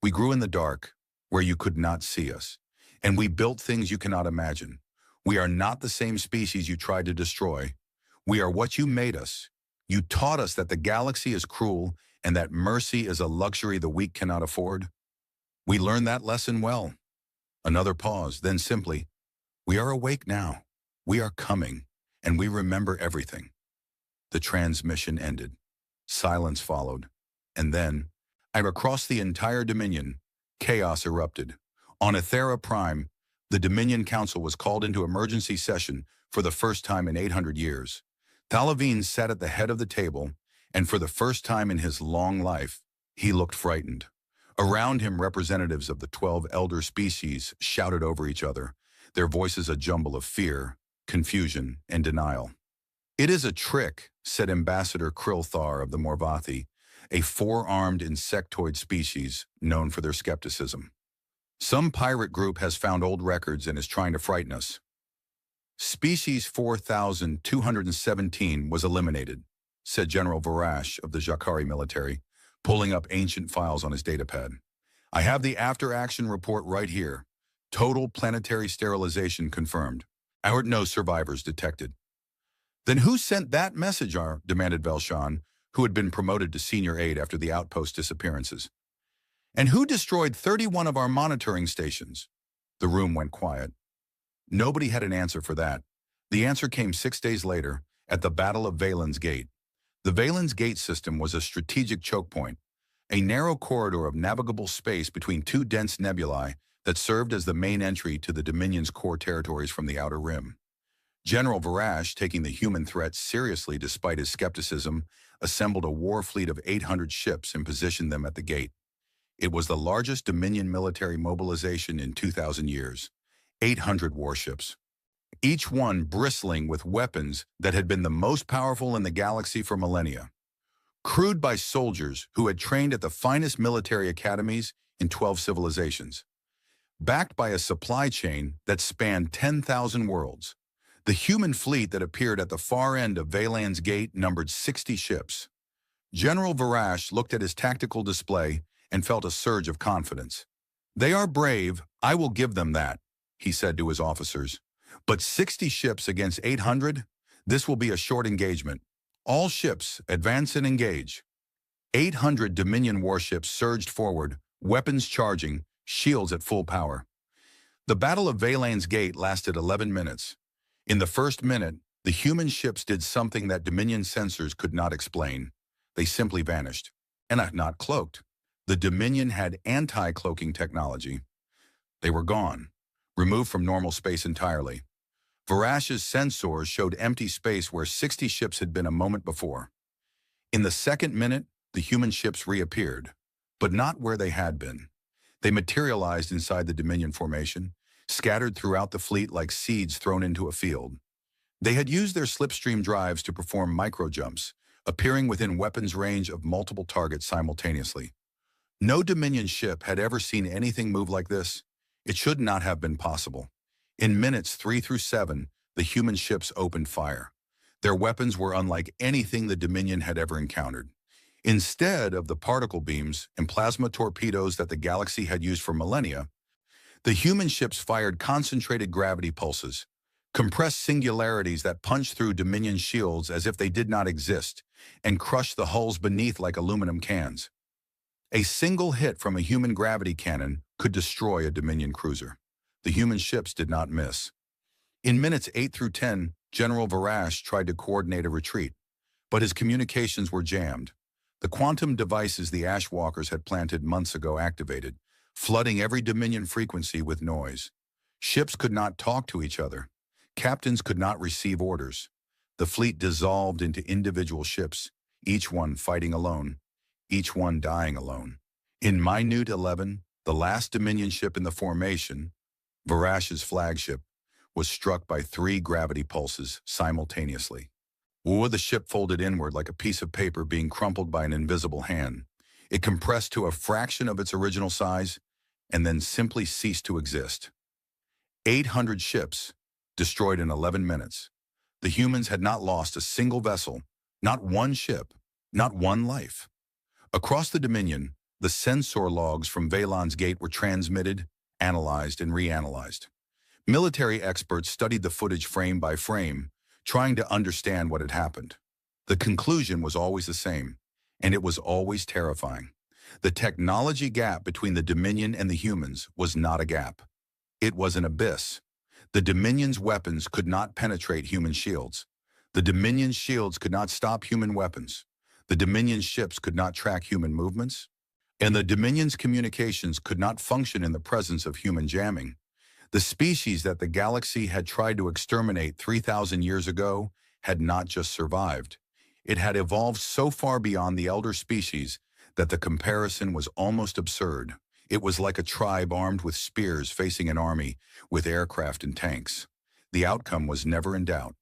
We grew in the dark, where you could not see us. And we built things you cannot imagine. We are not the same species you tried to destroy. We are what you made us. You taught us that the galaxy is cruel and that mercy is a luxury the weak cannot afford. We learned that lesson well." Another pause, then simply, "We are awake now. We are coming, and we remember everything." The transmission ended. Silence followed. And then, across the entire Dominion, chaos erupted. On Ethera Prime, the Dominion Council was called into emergency session for the first time in 800 years. Thalvin sat at the head of the table, and for the first time in his long life, he looked frightened. Around him, representatives of the 12 elder species shouted over each other, their voices a jumble of fear, confusion, and denial. "It is a trick," said Ambassador Krilthar of the Morvathi, a four-armed insectoid species known for their skepticism. "Some pirate group has found old records and is trying to frighten us." "Species 4,217 was eliminated," said General Varash of the Jacari military, pulling up ancient files on his datapad. "I have the after-action report right here. Total planetary sterilization confirmed. No survivors detected." "Then who sent that message?" demanded Velshan, who had been promoted to senior aide after the outpost disappearances. "And who destroyed 31 of our monitoring stations?" The room went quiet. Nobody had an answer for that. The answer came 6 days later, at the Battle of Valen's Gate. The Valen's Gate system was a strategic choke point. a narrow corridor of navigable space between two dense nebulae that served as the main entry to the Dominion's core territories from the outer rim. General Varash, taking the human threat seriously despite his skepticism, assembled a war fleet of 800 ships and positioned them at the gate. It was the largest Dominion military mobilization in 2,000 years. 800 warships, each one bristling with weapons that had been the most powerful in the galaxy for millennia. Crewed by soldiers who had trained at the finest military academies in 12 civilizations. Backed by a supply chain that spanned 10,000 worlds. The human fleet that appeared at the far end of Valan's Gate numbered 60 ships. General Varash looked at his tactical display and felt a surge of confidence. "They are brave, I will give them that," he said to his officers. "But 60 ships against 800? This will be a short engagement. All ships, advance and engage." 800 Dominion warships surged forward, weapons charging, shields at full power. The Battle of Valan's Gate lasted 11 minutes. In the first minute, the human ships did something that Dominion sensors could not explain. They simply vanished. And not cloaked. The Dominion had anti-cloaking technology. They were gone, removed from normal space entirely. Varash's sensors showed empty space where 60 ships had been a moment before. In the second minute, the human ships reappeared, but not where they had been. They materialized inside the Dominion formation, scattered throughout the fleet like seeds thrown into a field. They had used their slipstream drives to perform micro-jumps, appearing within weapons range of multiple targets simultaneously. No Dominion ship had ever seen anything move like this. It should not have been possible. In minutes 3 through 7, the human ships opened fire. Their weapons were unlike anything the Dominion had ever encountered. Instead of the particle beams and plasma torpedoes that the galaxy had used for millennia, the human ships fired concentrated gravity pulses, compressed singularities that punched through Dominion shields as if they did not exist, and crushed the hulls beneath like aluminum cans. A single hit from a human gravity cannon could destroy a Dominion cruiser. The human ships did not miss. In minutes 8 through 10, General Varash tried to coordinate a retreat, but his communications were jammed. The quantum devices the Ashwalkers had planted months ago activated, flooding every Dominion frequency with noise. Ships could not talk to each other. Captains could not receive orders. The fleet dissolved into individual ships, each one fighting alone, each one dying alone. In Minute 11, the last Dominion ship in the formation, Varash's flagship, was struck by 3 gravity pulses simultaneously. The ship folded inward like a piece of paper being crumpled by an invisible hand. It compressed to a fraction of its original size and then simply ceased to exist. 800 ships destroyed in 11 minutes. The humans had not lost a single vessel, not one ship, not one life. Across the Dominion, the sensor logs from Valan's Gate were transmitted, analyzed, and reanalyzed. Military experts studied the footage frame by frame, trying to understand what had happened. The conclusion was always the same, and it was always terrifying. The technology gap between the Dominion and the humans was not a gap. It was an abyss. The Dominion's weapons could not penetrate human shields. The Dominion's shields could not stop human weapons. The Dominion's ships could not track human movements. And the Dominion's communications could not function in the presence of human jamming. The species that the galaxy had tried to exterminate 3,000 years ago had not just survived. It had evolved so far beyond the elder species that the comparison was almost absurd. It was like a tribe armed with spears facing an army with aircraft and tanks. The outcome was never in doubt.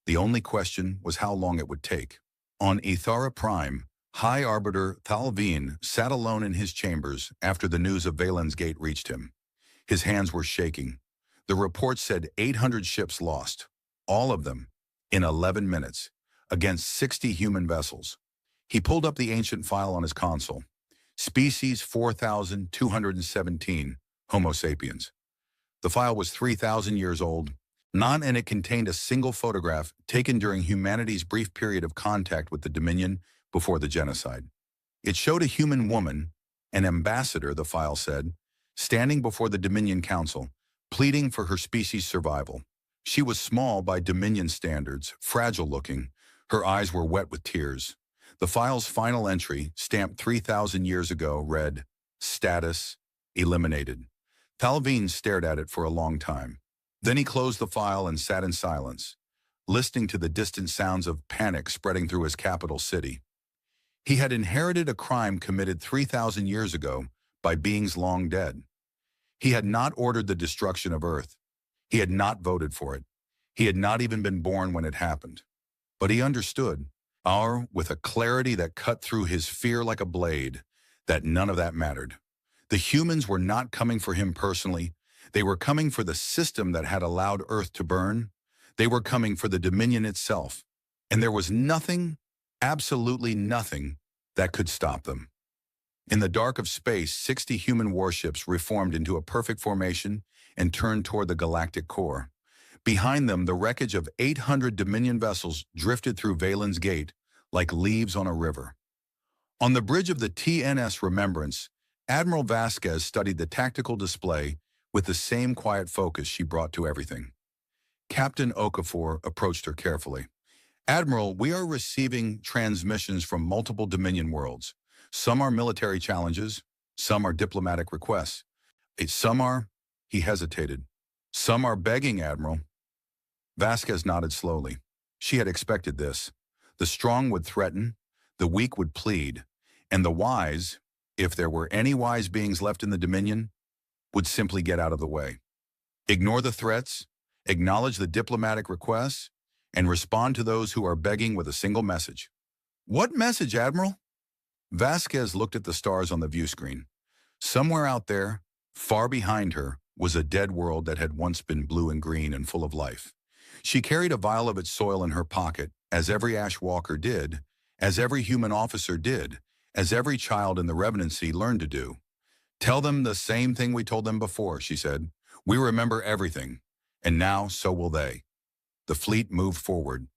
The only question was how long it would take. On Ethara Prime, High Arbiter Thalveen sat alone in his chambers after the news of Valan's Gate reached him. His hands were shaking. The report said 800 ships lost, all of them, in 11 minutes, against 60 human vessels. He pulled up the ancient file on his console. Species 4217, Homo sapiens. The file was 3,000 years old, and it contained a single photograph taken during humanity's brief period of contact with the Dominion before the genocide. It showed a human woman, an ambassador, the file said, standing before the Dominion Council, pleading for her species' survival. She was small by Dominion standards, fragile-looking. Her eyes were wet with tears. The file's final entry, stamped 3,000 years ago, read, "Status eliminated." Palvine stared at it for a long time. Then he closed the file and sat in silence, listening to the distant sounds of panic spreading through his capital city. He had inherited a crime committed 3,000 years ago by beings long dead. He had not ordered the destruction of Earth. He had not voted for it. He had not even been born when it happened. But he understood, with a clarity that cut through his fear like a blade, that none of that mattered. The humans were not coming for him personally. They were coming for the system that had allowed Earth to burn. They were coming for the Dominion itself. And there was nothing, absolutely nothing, that could stop them. In the dark of space, 60 human warships reformed into a perfect formation and turned toward the galactic core. Behind them, the wreckage of 800 Dominion vessels drifted through Valen's Gate like leaves on a river. On the bridge of the TNS Remembrance, Admiral Vasquez studied the tactical display with the same quiet focus she brought to everything. Captain Okafor approached her carefully. "Admiral, we are receiving transmissions from multiple Dominion worlds. Some are military challenges, some are diplomatic requests. Some are," he hesitated, "some are begging, Admiral." Vasquez nodded slowly. She had expected this. The strong would threaten, the weak would plead, and the wise, if there were any wise beings left in the Dominion, would simply get out of the way. Ignore the threats, acknowledge the diplomatic requests, and respond to those who are begging with a single message. "What message, Admiral?" Vasquez looked at the stars on the view screen. Somewhere out there, far behind her, was a dead world that had once been blue and green and full of life. She carried a vial of its soil in her pocket, as every Ash Walker did, as every human officer did, as every child in the Revenancy learned to do. "Tell them the same thing we told them before," she said. "We remember everything, and now so will they." The fleet moved forward.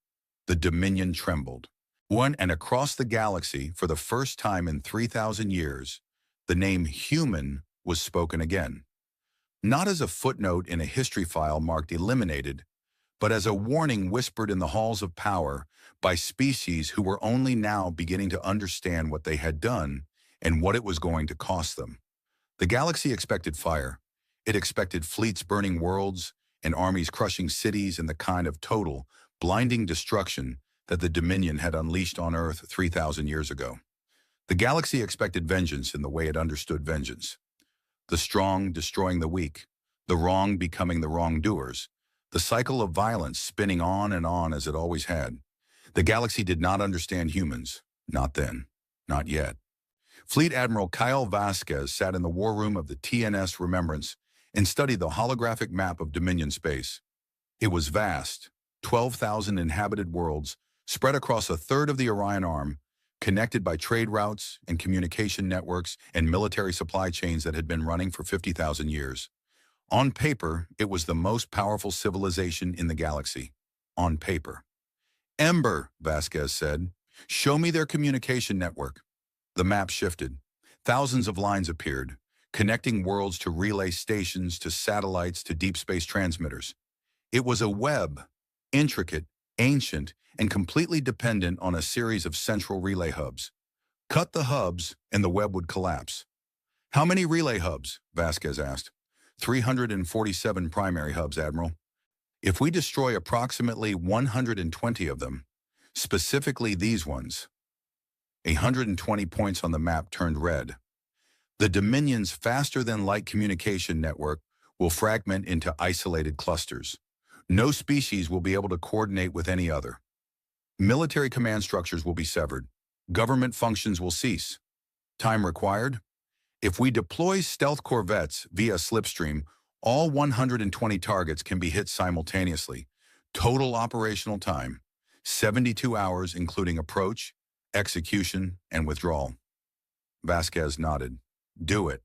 The Dominion trembled. And across the galaxy, for the first time in 3,000 years, the name human was spoken again. Not as a footnote in a history file marked eliminated, but as a warning whispered in the halls of power by species who were only now beginning to understand what they had done and what it was going to cost them. The galaxy expected fire. It expected fleets burning worlds and armies crushing cities and the kind of total, blinding destruction that the Dominion had unleashed on Earth 3,000 years ago. The galaxy expected vengeance in the way it understood vengeance. The strong destroying the weak, the wrong becoming the wrongdoers, the cycle of violence spinning on and on as it always had. The galaxy did not understand humans. Not then. Not yet. Fleet Admiral Kyle Vasquez sat in the war room of the TNS Remembrance and studied the holographic map of Dominion space. It was vast, 12,000 inhabited worlds spread across a third of the Orion Arm, connected by trade routes and communication networks and military supply chains that had been running for 50,000 years. On paper, it was the most powerful civilization in the galaxy. On paper. "Ember," Vasquez said. "Show me their communication network." The map shifted. Thousands of lines appeared, connecting worlds to relay stations, to satellites, to deep space transmitters. It was a web, intricate, ancient, and completely dependent on a series of central relay hubs. Cut the hubs, and the web would collapse. "How many relay hubs?" Vasquez asked. 347 primary hubs, Admiral. If we destroy approximately 120 of them, specifically these ones, 120 points on the map turned red. The Dominion's faster-than-light communication network will fragment into isolated clusters. No species will be able to coordinate with any other. Military command structures will be severed. Government functions will cease. Time required? If we deploy stealth corvettes via slipstream, all 120 targets can be hit simultaneously. Total operational time, 72 hours including approach, execution, and withdrawal. Vasquez nodded. "Do it."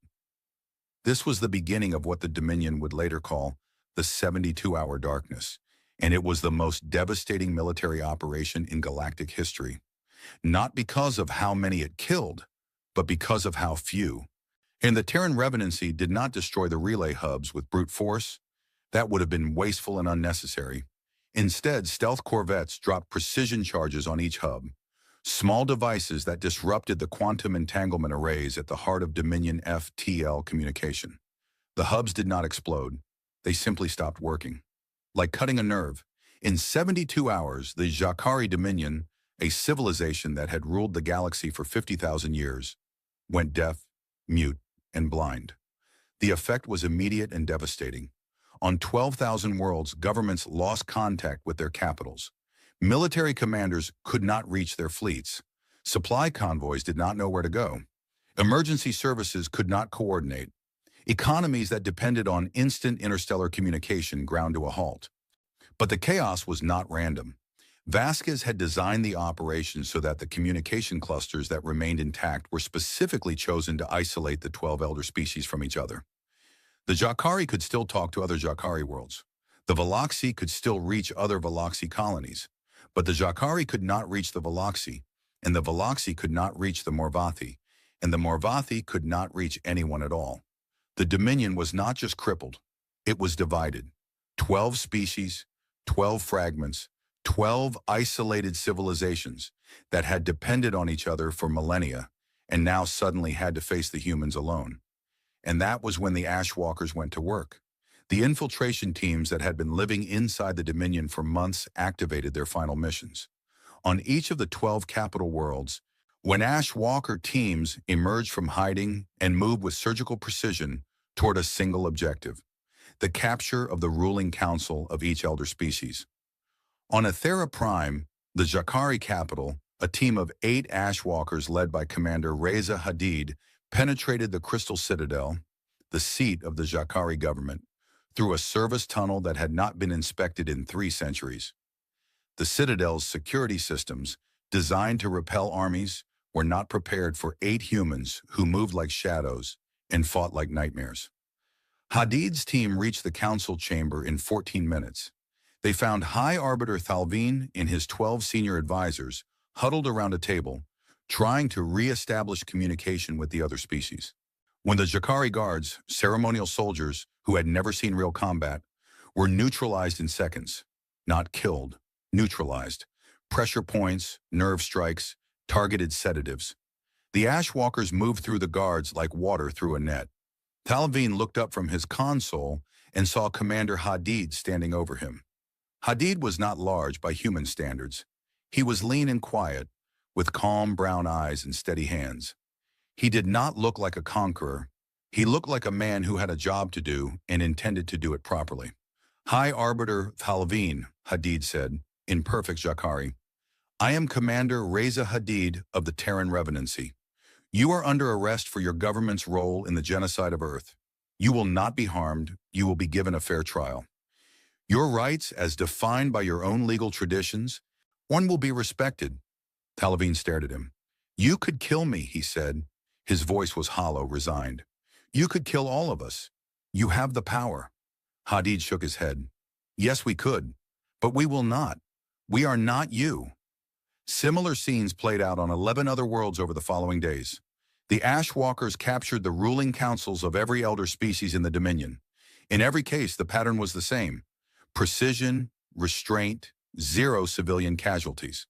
This was the beginning of what the Dominion would later call the 72-hour darkness, and it was the most devastating military operation in galactic history. Not because of how many it killed, but because of how few. And the Terran Revenancy did not destroy the relay hubs with brute force. That would have been wasteful and unnecessary. Instead, stealth corvettes dropped precision charges on each hub. small devices that disrupted the quantum entanglement arrays at the heart of Dominion FTL communication. The hubs did not explode. They simply stopped working. Like cutting a nerve, in 72 hours, the Jacari Dominion, a civilization that had ruled the galaxy for 50,000 years, went deaf, mute, and blind. The effect was immediate and devastating. On 12,000 worlds, governments lost contact with their capitals. Military commanders could not reach their fleets. Supply convoys did not know where to go. Emergency services could not coordinate. Economies that depended on instant interstellar communication ground to a halt. But the chaos was not random. Vasquez had designed the operation so that the communication clusters that remained intact were specifically chosen to isolate the 12 elder species from each other. The Jacari could still talk to other Jacari worlds. The Veloxi could still reach other Veloxi colonies. But the Jacari could not reach the Veloxi, and the Veloxi could not reach the Morvathi, and the Morvathi could not reach anyone at all. The Dominion was not just crippled, it was divided. 12 species, 12 fragments, 12 isolated civilizations that had depended on each other for millennia and now suddenly had to face the humans alone. And that was when the Ashwalkers went to work. The infiltration teams that had been living inside the Dominion for months activated their final missions. On each of the 12 capital worlds, when Ashwalker teams emerged from hiding and moved with surgical precision toward a single objective, the capture of the ruling council of each elder species. On Ethera Prime, the Jacari capital, a team of 8 Ashwalkers led by Commander Reza Hadid penetrated the Crystal Citadel, the seat of the Jacari government, through a service tunnel that had not been inspected in 3 centuries. The Citadel's security systems, designed to repel armies, were not prepared for 8 humans who moved like shadows and fought like nightmares. Hadid's team reached the council chamber in 14 minutes. They found High Arbiter Thalvin and his 12 senior advisors huddled around a table, trying to re-establish communication with the other species. When the Jacari guards, ceremonial soldiers who had never seen real combat, were neutralized in seconds. Not killed, neutralized. Pressure points, nerve strikes, targeted sedatives. The Ashwalkers moved through the guards like water through a net. Thalvin looked up from his console and saw Commander Hadid standing over him. Hadid was not large by human standards. He was lean and quiet, with calm brown eyes and steady hands. He did not look like a conqueror. He looked like a man who had a job to do and intended to do it properly. High Arbiter Thalvin, Hadid said, in perfect Jacari, I am Commander Reza Hadid of the Terran Revenancy. You are under arrest for your government's role in the genocide of Earth. You will not be harmed. You will be given a fair trial. Your rights, as defined by your own legal traditions, one will be respected. Thalvin stared at him. You could kill me, he said. His voice was hollow, resigned. You could kill all of us. You have the power. Hadid shook his head. Yes, we could, but we will not. We are not you. Similar scenes played out on 11 other worlds over the following days. The Ashwalkers captured the ruling councils of every elder species in the Dominion. In every case, the pattern was the same. Precision, restraint, 0 civilian casualties.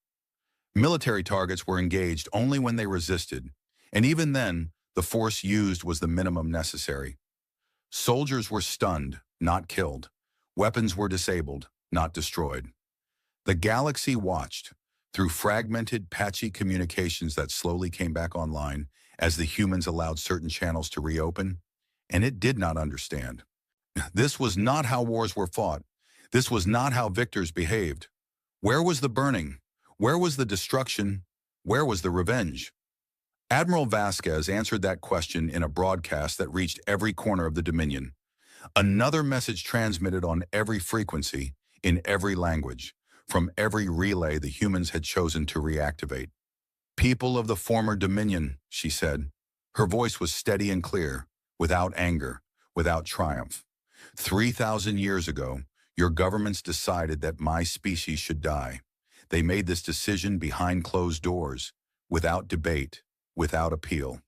Military targets were engaged only when they resisted, and even then, the force used was the minimum necessary. Soldiers were stunned, not killed. Weapons were disabled, not destroyed. The galaxy watched, through fragmented, patchy communications that slowly came back online as the humans allowed certain channels to reopen, and it did not understand. This was not how wars were fought. This was not how victors behaved. Where was the burning? Where was the destruction? Where was the revenge? Admiral Vasquez answered that question in a broadcast that reached every corner of the Dominion. Another message transmitted on every frequency, in every language, from every relay the humans had chosen to reactivate. People of the former Dominion, she said. Her voice was steady and clear, without anger, without triumph. 3,000 years ago, your governments decided that my species should die. They made this decision behind closed doors, without debate, without appeal.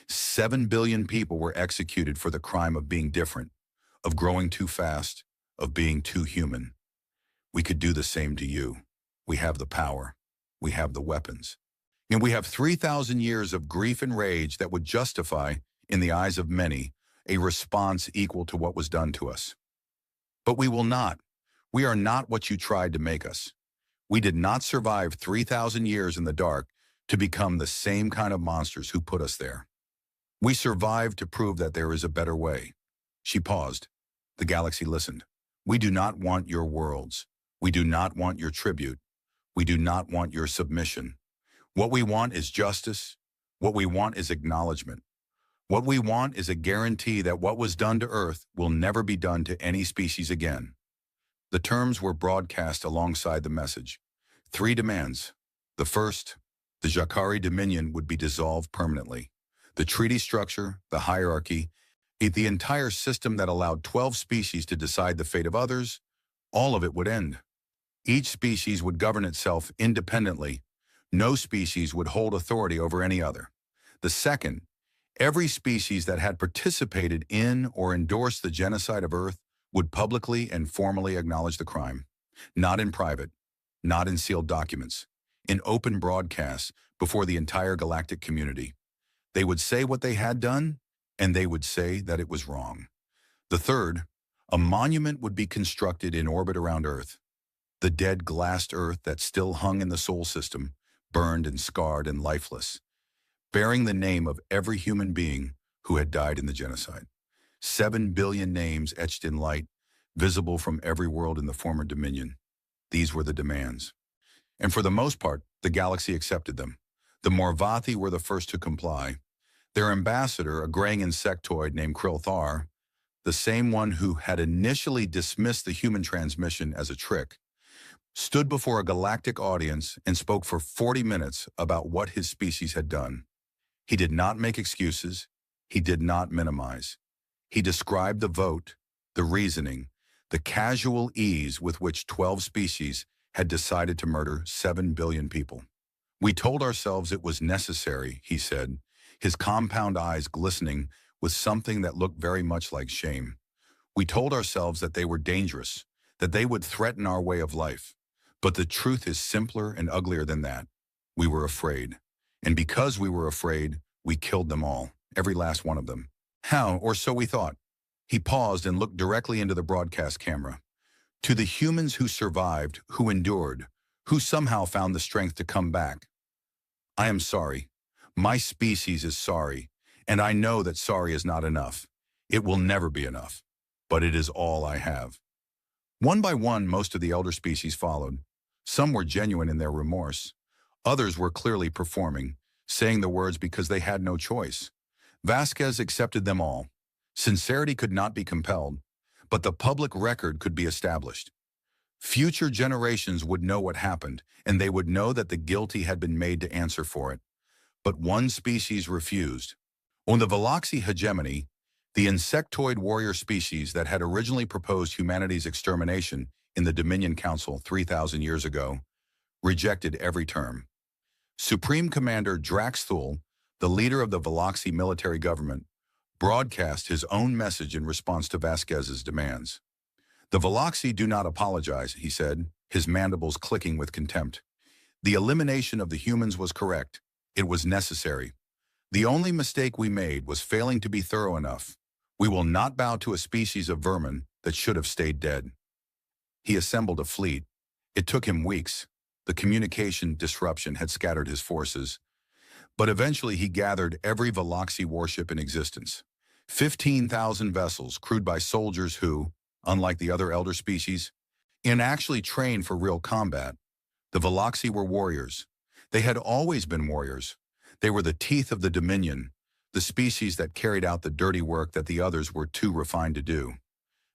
7 billion people were executed for the crime of being different, of growing too fast, of being too human. We could do the same to you. We have the power. We have the weapons. And we have 3,000 years of grief and rage that would justify, in the eyes of many, a response equal to what was done to us. But we will not. We are not what you tried to make us. We did not survive 3,000 years in the dark to become the same kind of monsters who put us there. We survived to prove that there is a better way. She paused. The galaxy listened. We do not want your worlds. We do not want your tribute. We do not want your submission. What we want is justice. What we want is acknowledgement. What we want is a guarantee that what was done to Earth will never be done to any species again. The terms were broadcast alongside the message. 3 demands. The first, the Jakari Dominion would be dissolved permanently. The treaty structure, the hierarchy, the entire system that allowed 12 species to decide the fate of others, all of it would end. Each species would govern itself independently. No species would hold authority over any other. The second, every species that had participated in or endorsed the genocide of Earth would publicly and formally acknowledge the crime, not in private, not in sealed documents, in open broadcasts before the entire galactic community. They would say what they had done, and they would say that it was wrong. The third, a monument would be constructed in orbit around Earth, the dead glassed Earth that still hung in the Sol system, burned and scarred and lifeless, bearing the name of every human being who had died in the genocide. 7 billion names etched in light, visible from every world in the former Dominion. These were the demands. And for the most part, the galaxy accepted them. The Morvathi were the first to comply. Their ambassador, a graying insectoid named Krilthar, the same one who had initially dismissed the human transmission as a trick, stood before a galactic audience and spoke for 40 minutes about what his species had done. He did not make excuses. He did not minimize. He described the vote, the reasoning, the casual ease with which 12 species had decided to murder 7 billion people. We told ourselves it was necessary, he said, his compound eyes glistening with something that looked very much like shame. We told ourselves that they were dangerous, that they would threaten our way of life. But the truth is simpler and uglier than that. We were afraid. And because we were afraid, we killed them all, every last one of them. How, or so we thought. He paused and looked directly into the broadcast camera. To the humans who survived, who endured, who somehow found the strength to come back. I am sorry. My species is sorry, and I know that sorry is not enough. It will never be enough, but it is all I have. One by one, most of the elder species followed. Some were genuine in their remorse. Others were clearly performing, saying the words because they had no choice. Vasquez accepted them all. Sincerity could not be compelled, but the public record could be established. Future generations would know what happened, and they would know that the guilty had been made to answer for it. But one species refused. On the Veloxi hegemony, the insectoid warrior species that had originally proposed humanity's extermination in the Dominion Council 3,000 years ago, rejected every term. Supreme Commander Drax Thul, the leader of the Veloxi military government, broadcast his own message in response to Vasquez's demands. The Veloxi do not apologize, he said, his mandibles clicking with contempt. The elimination of the humans was correct. It was necessary. The only mistake we made was failing to be thorough enough. We will not bow to a species of vermin that should have stayed dead. He assembled a fleet. It took him weeks. The communication disruption had scattered his forces. But eventually he gathered every Veloxi warship in existence. 15,000 vessels crewed by soldiers who, unlike the other elder species, actually trained for real combat. The Veloxi were warriors. They had always been warriors. They were the teeth of the Dominion, the species that carried out the dirty work that the others were too refined to do.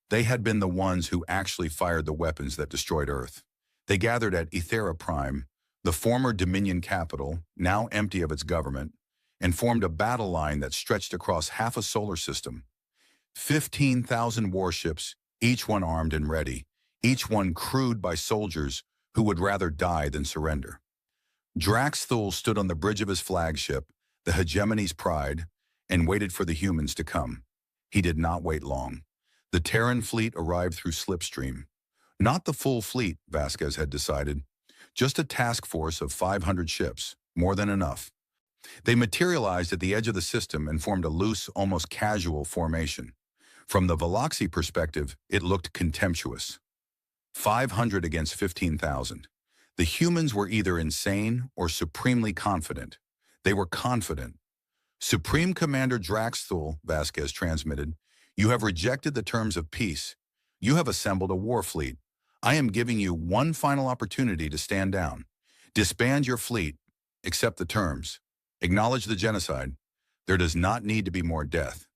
They had been the ones who actually fired the weapons that destroyed Earth. They gathered at Ethera Prime, the former Dominion capital, now empty of its government, and formed a battle line that stretched across half a solar system. 15,000 warships, each one armed and ready, each one crewed by soldiers who would rather die than surrender. Drax Thul stood on the bridge of his flagship, the hegemony's pride, and waited for the humans to come. He did not wait long. The Terran fleet arrived through Slipstream. Not the full fleet, Vasquez had decided, just a task force of 500 ships. More than enough. They materialized at the edge of the system and formed a loose, almost casual formation. From the Veloxy perspective, it looked contemptuous. 500 against 15,000. The humans were either insane or supremely confident. They were confident. Supreme Commander Draxthul, Vasquez transmitted, you have rejected the terms of peace. You have assembled a war fleet. I am giving you one final opportunity to stand down. Disband your fleet. Accept the terms. Acknowledge the genocide. There does not need to be more death.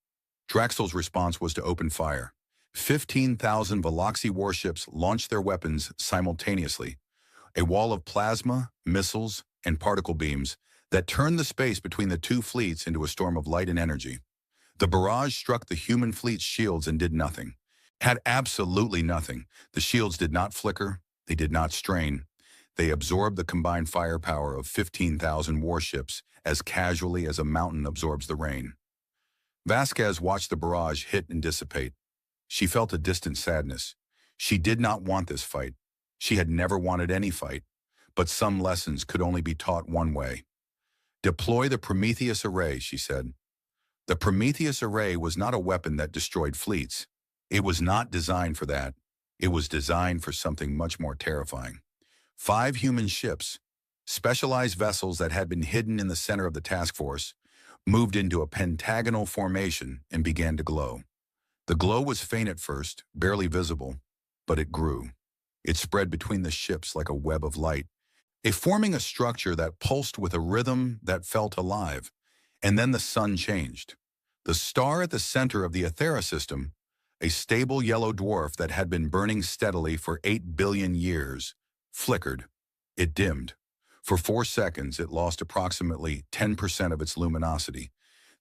Draxthul's response was to open fire. 15,000 Veloxy warships launched their weapons simultaneously. A wall of plasma, missiles, and particle beams that turned the space between the two fleets into a storm of light and energy. The barrage struck the human fleet's shields and did nothing. Had absolutely nothing. The shields did not flicker. They did not strain. They absorbed the combined firepower of 15,000 warships as casually as a mountain absorbs the rain. Vasquez watched the barrage hit and dissipate. She felt a distant sadness. She did not want this fight. She had never wanted any fight. But some lessons could only be taught one way. Deploy the Prometheus Array, she said. The Prometheus Array was not a weapon that destroyed fleets. It was not designed for that. It was designed for something much more terrifying. 5 human ships, specialized vessels that had been hidden in the center of the task force, moved into a pentagonal formation and began to glow. The glow was faint at first, barely visible, but it grew. It spread between the ships like a web of light, forming a structure that pulsed with a rhythm that felt alive. And then the sun changed. The star at the center of the Ethera system, a stable yellow dwarf that had been burning steadily for 8 billion years, flickered. It dimmed. For 4 seconds, it lost approximately 10% of its luminosity.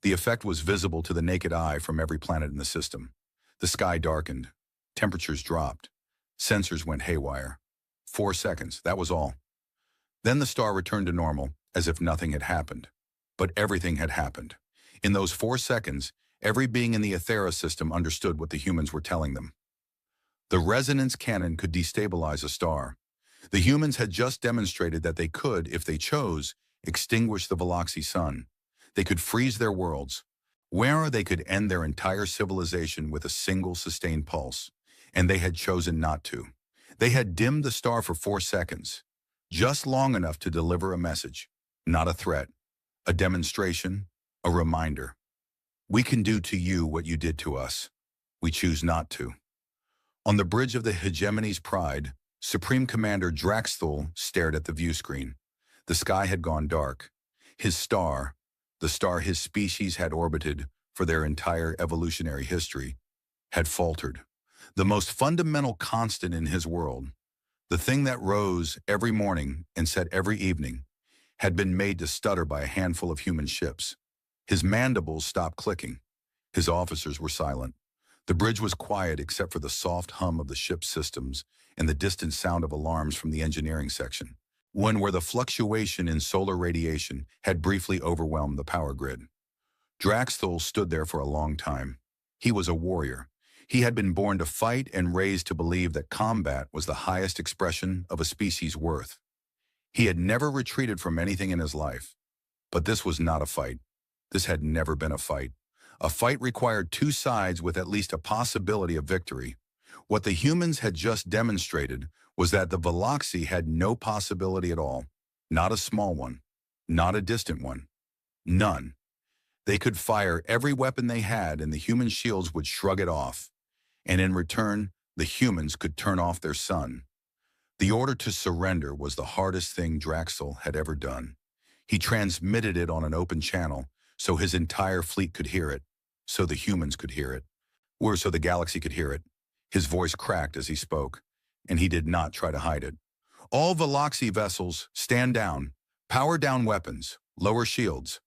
The effect was visible to the naked eye from every planet in the system. The sky darkened. Temperatures dropped. Sensors went haywire. 4 seconds, that was all. Then the star returned to normal, as if nothing had happened. But everything had happened. In those 4 seconds, every being in the Ethera system understood what the humans were telling them. The resonance cannon could destabilize a star. The humans had just demonstrated that they could, if they chose, extinguish the Veloxy sun. They could freeze their worlds, where they could end their entire civilization with a single sustained pulse. And they had chosen not to. They had dimmed the star for 4 seconds, just long enough to deliver a message, not a threat, a demonstration, a reminder. We can do to you what you did to us. We choose not to. On the bridge of the Hegemony's Pride, Supreme Commander Draxthul stared at the view screen. The sky had gone dark. His star, the star his species had orbited for their entire evolutionary history, had faltered. The most fundamental constant in his world, the thing that rose every morning and set every evening, had been made to stutter by a handful of human ships. His mandibles stopped clicking. His officers were silent. The bridge was quiet except for the soft hum of the ship's systems and the distant sound of alarms from the engineering section, where the fluctuation in solar radiation had briefly overwhelmed the power grid. Draxthul stood there for a long time. He was a warrior. He had been born to fight and raised to believe that combat was the highest expression of a species' worth. He had never retreated from anything in his life. But this was not a fight. This had never been a fight. A fight required 2 sides with at least a possibility of victory. What the humans had just demonstrated was that the Veloxy had no possibility at all. Not a small one. Not a distant one. None. They could fire every weapon they had and the human shields would shrug it off. And in return, the humans could turn off their sun. The order to surrender was the hardest thing Draxthul had ever done. He transmitted it on an open channel, so his entire fleet could hear it, so the humans could hear it, or so the galaxy could hear it. His voice cracked as he spoke, and he did not try to hide it. All Veloxy vessels, stand down, power down weapons, lower shields.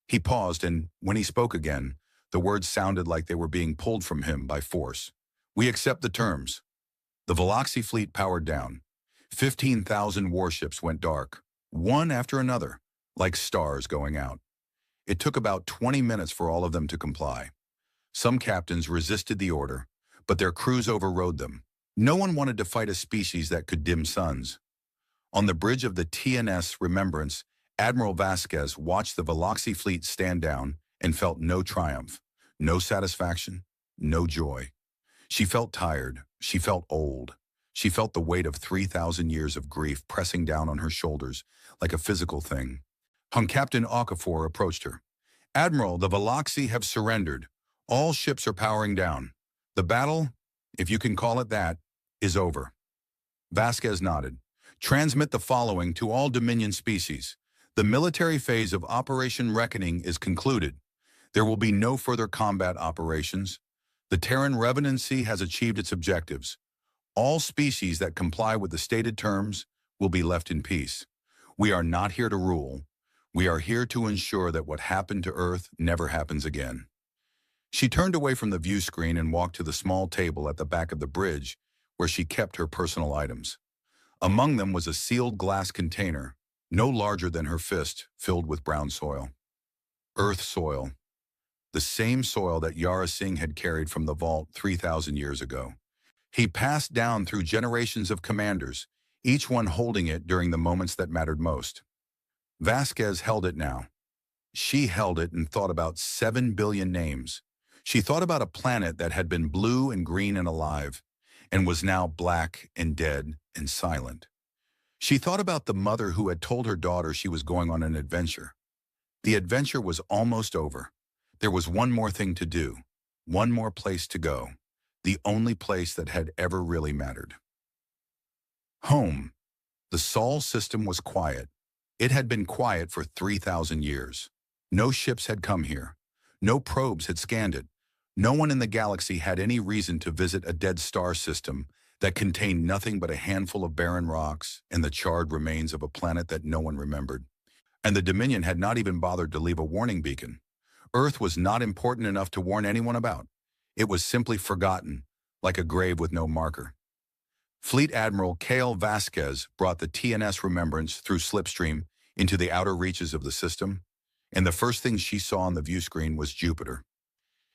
He paused, and when he spoke again, the words sounded like they were being pulled from him by force. We accept the terms. The Veloxy fleet powered down. 15,000 warships went dark, one after another, like stars going out. It took about 20 minutes for all of them to comply. Some captains resisted the order, but their crews overrode them. No one wanted to fight a species that could dim suns. On the bridge of the TNS Remembrance, Admiral Vasquez watched the Veloxy fleet stand down and felt no triumph, no satisfaction, no joy. She felt tired. She felt old. She felt the weight of 3,000 years of grief pressing down on her shoulders like a physical thing. Captain Okafor approached her. "Admiral, the Veloxy have surrendered. All ships are powering down. The battle, if you can call it that, is over." Vasquez nodded. "Transmit the following to all Dominion species. The military phase of Operation Reckoning is concluded. There will be no further combat operations. The Terran Revenancy has achieved its objectives. All species that comply with the stated terms will be left in peace. We are not here to rule. We are here to ensure that what happened to Earth never happens again." She turned away from the view screen and walked to the small table at the back of the bridge where she kept her personal items. Among them was a sealed glass container, no larger than her fist, filled with brown soil. Earth soil. The same soil that Yara Singh had carried from the vault 3,000 years ago. He passed down through generations of commanders, each one holding it during the moments that mattered most. Vasquez held it now. She held it and thought about 7 billion names. She thought about a planet that had been blue and green and alive, and was now black and dead and silent. She thought about the mother who had told her daughter she was going on an adventure. The adventure was almost over. There was one more thing to do, one more place to go, the only place that had ever really mattered. Home. The Sol system was quiet. It had been quiet for 3,000 years. No ships had come here. No probes had scanned it. No one in the galaxy had any reason to visit a dead star system that contained nothing but a handful of barren rocks and the charred remains of a planet that no one remembered. And the Dominion had not even bothered to leave a warning beacon. Earth was not important enough to warn anyone about. It was simply forgotten, like a grave with no marker. Fleet Admiral Cale Vasquez brought the TNS Remembrance through Slipstream into the outer reaches of the system, and the first thing she saw on the view screen was Jupiter.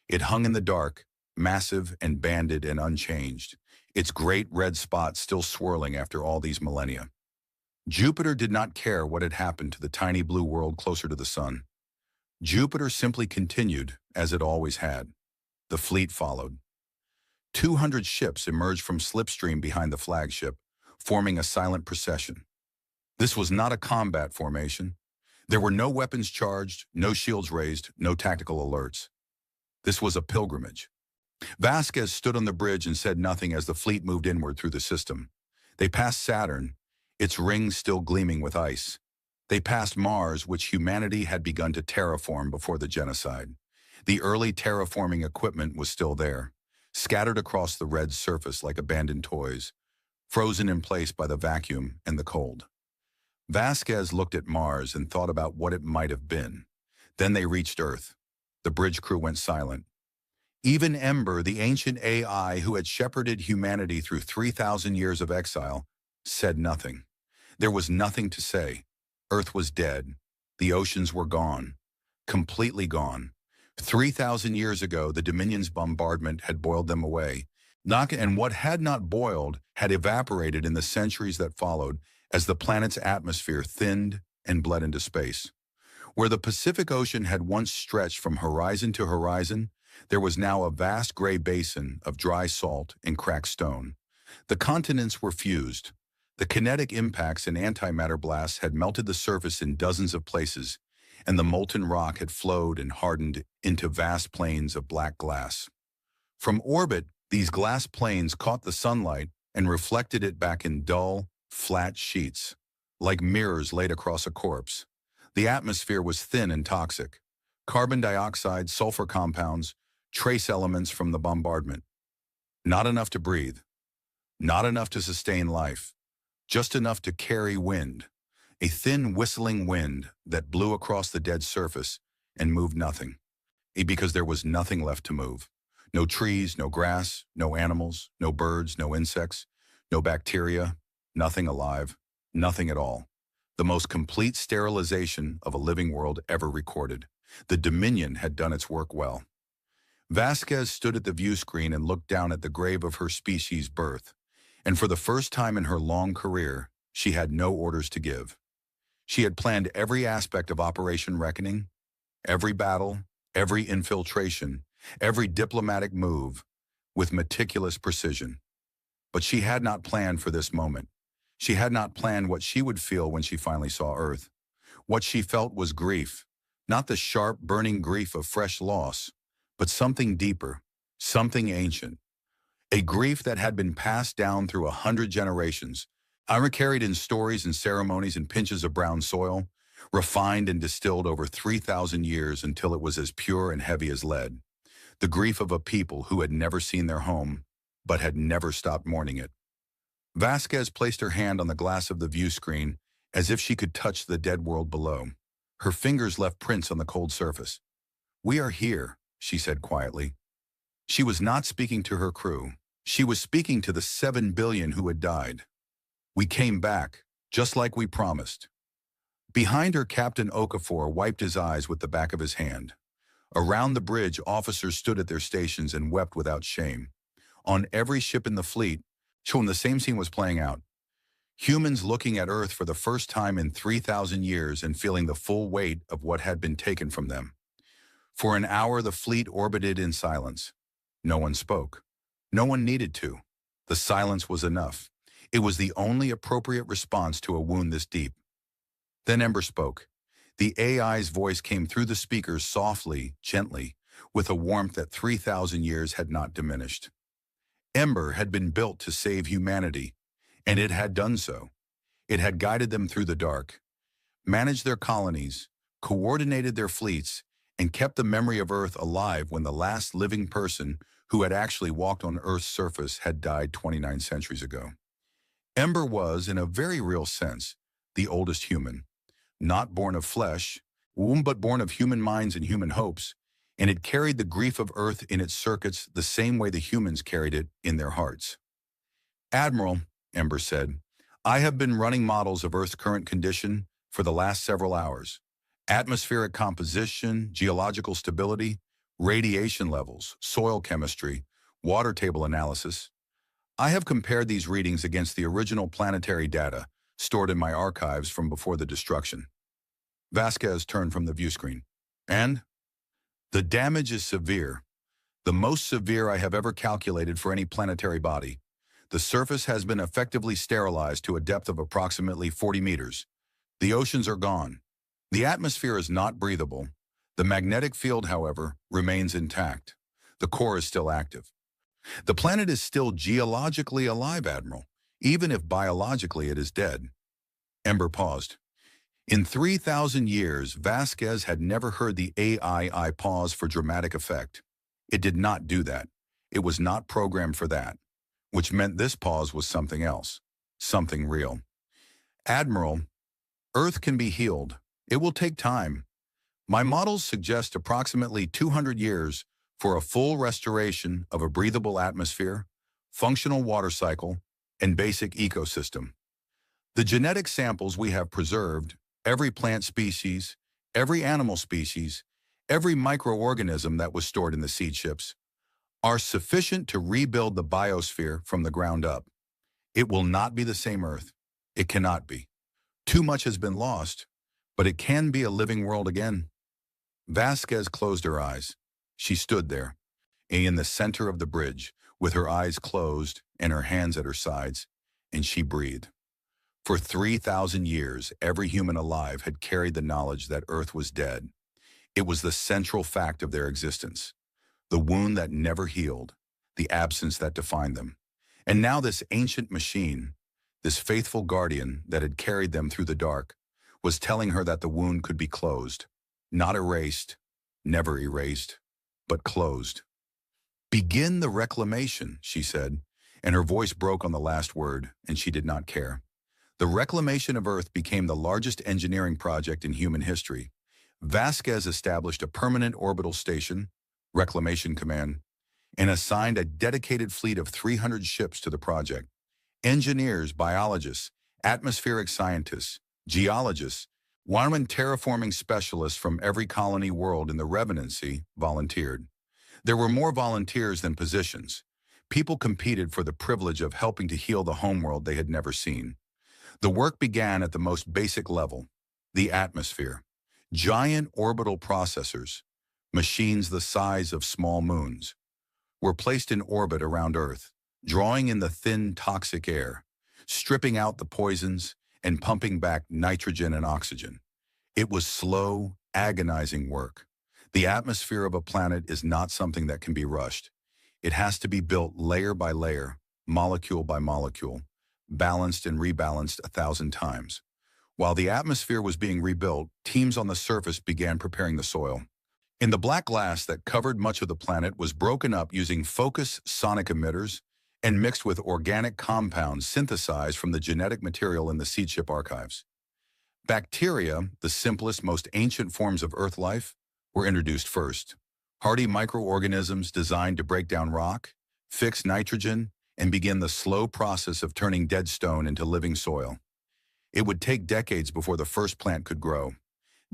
It hung in the dark, massive and banded and unchanged, its great red spot still swirling after all these millennia. Jupiter did not care what had happened to the tiny blue world closer to the sun. Jupiter simply continued, as it always had. The fleet followed. 200 ships emerged from Slipstream behind the flagship, forming a silent procession. This was not a combat formation. There were no weapons charged, no shields raised, no tactical alerts. This was a pilgrimage. Vasquez stood on the bridge and said nothing as the fleet moved inward through the system. They passed Saturn, its rings still gleaming with ice. They passed Mars, which humanity had begun to terraform before the genocide. The early terraforming equipment was still there, scattered across the red surface like abandoned toys, frozen in place by the vacuum and the cold. Vasquez looked at Mars and thought about what it might have been. Then they reached Earth. The bridge crew went silent. Even Ember, the ancient AI who had shepherded humanity through 3,000 years of exile, said nothing. There was nothing to say. Earth was dead. The oceans were gone. Completely gone. 3,000 years ago, the Dominion's bombardment had boiled them away. And what had not boiled had evaporated in the centuries that followed as the planet's atmosphere thinned and bled into space. Where the Pacific Ocean had once stretched from horizon to horizon, there was now a vast gray basin of dry salt and cracked stone. The continents were fused. The kinetic impacts and antimatter blasts had melted the surface in dozens of places, and the molten rock had flowed and hardened into vast plains of black glass. From orbit, these glass plains caught the sunlight and reflected it back in dull, flat sheets, like mirrors laid across a corpse. The atmosphere was thin and toxic. Carbon dioxide, sulfur compounds, trace elements from the bombardment. Not enough to breathe. Not enough to sustain life. Just enough to carry wind. A thin, whistling wind that blew across the dead surface and moved nothing. Because there was nothing left to move. No trees, no grass, no animals, no birds, no insects, no bacteria, nothing alive, nothing at all. The most complete sterilization of a living world ever recorded. The Dominion had done its work well. Vasquez stood at the view screen and looked down at the grave of her species' birth. And for the first time in her long career, she had no orders to give. She had planned every aspect of Operation Reckoning, every battle, every infiltration, every diplomatic move, with meticulous precision. But she had not planned for this moment. She had not planned what she would feel when she finally saw Earth. What she felt was grief, not the sharp, burning grief of fresh loss, but something deeper, something ancient, a grief that had been passed down through 100 generations, carried in stories and ceremonies and pinches of brown soil, refined and distilled over 3,000 years until it was as pure and heavy as lead. The grief of a people who had never seen their home, but had never stopped mourning it. Vasquez placed her hand on the glass of the view screen as if she could touch the dead world below. Her fingers left prints on the cold surface. "We are here," she said quietly. She was not speaking to her crew. She was speaking to the 7 billion who had died. "We came back, just like we promised." Behind her, Captain Okafor wiped his eyes with the back of his hand. Around the bridge, officers stood at their stations and wept without shame. On every ship in the fleet, when the same scene was playing out, humans looking at Earth for the first time in 3,000 years and feeling the full weight of what had been taken from them. For an hour, the fleet orbited in silence. No one spoke. No one needed to. The silence was enough. It was the only appropriate response to a wound this deep. Then Ember spoke. The AI's voice came through the speakers softly, gently, with a warmth that 3,000 years had not diminished. Ember had been built to save humanity, and it had done so. It had guided them through the dark, managed their colonies, coordinated their fleets, and kept the memory of Earth alive when the last living person who had actually walked on Earth's surface had died 29 centuries ago. Ember was, in a very real sense, the oldest human, not born of flesh, but born of human minds and human hopes, and it carried the grief of Earth in its circuits the same way the humans carried it in their hearts. "Admiral," Ember said, "I have been running models of Earth's current condition for the last several hours. Atmospheric composition, geological stability, radiation levels, soil chemistry, water table analysis. I have compared these readings against the original planetary data stored in my archives from before the destruction." Vasquez turned from the view screen. "And? The damage is severe, the most severe I have ever calculated for any planetary body. The surface has been effectively sterilized to a depth of approximately 40 meters. The oceans are gone. The atmosphere is not breathable. The magnetic field, however, remains intact. The core is still active. The planet is still geologically alive, Admiral, even if biologically it is dead." Ember paused. In 3,000 years, Vasquez had never heard the AI pause for dramatic effect. It did not do that. It was not programmed for that, which meant this pause was something else, something real. "Admiral, Earth can be healed. It will take time. My models suggest approximately 200 years for a full restoration of a breathable atmosphere, functional water cycle, and basic ecosystem. The genetic samples we have preserved, every plant species, every animal species, every microorganism that was stored in the seed ships, are sufficient to rebuild the biosphere from the ground up. It will not be the same Earth. It cannot be. Too much has been lost, but it can be a living world again." Vasquez closed her eyes. She stood there, in the center of the bridge, with her eyes closed and her hands at her sides, and she breathed. For 3,000 years, every human alive had carried the knowledge that Earth was dead. It was the central fact of their existence, the wound that never healed, the absence that defined them. And now this ancient machine, this faithful guardian that had carried them through the dark, was telling her that the wound could be closed, not erased, never erased, but closed. "Begin the reclamation," she said, and her voice broke on the last word, and she did not care. The reclamation of Earth became the largest engineering project in human history. Vasquez established a permanent orbital station, Reclamation Command, and assigned a dedicated fleet of 300 ships to the project. Engineers, biologists, atmospheric scientists, geologists, and terraforming specialists from every colony world in the Revenancy volunteered. There were more volunteers than positions. People competed for the privilege of helping to heal the homeworld they had never seen. The work began at the most basic level, The atmosphere. Giant orbital processors, machines the size of small moons, were placed in orbit around Earth, drawing in the thin, toxic air, stripping out the poisons, and pumping back nitrogen and oxygen. It was slow, agonizing work. The atmosphere of a planet is not something that can be rushed. It has to be built layer by layer, molecule by molecule, balanced and rebalanced 1,000 times. While the atmosphere was being rebuilt, teams on the surface began preparing the soil. In the black glass that covered much of the planet was broken up using focus sonic emitters and mixed with organic compounds synthesized from the genetic material in the seed chip archives. Bacteria, the simplest, most ancient forms of Earth life, were introduced first. Hardy microorganisms designed to break down rock, fix nitrogen, and begin the slow process of turning dead stone into living soil. It would take decades before the first plant could grow,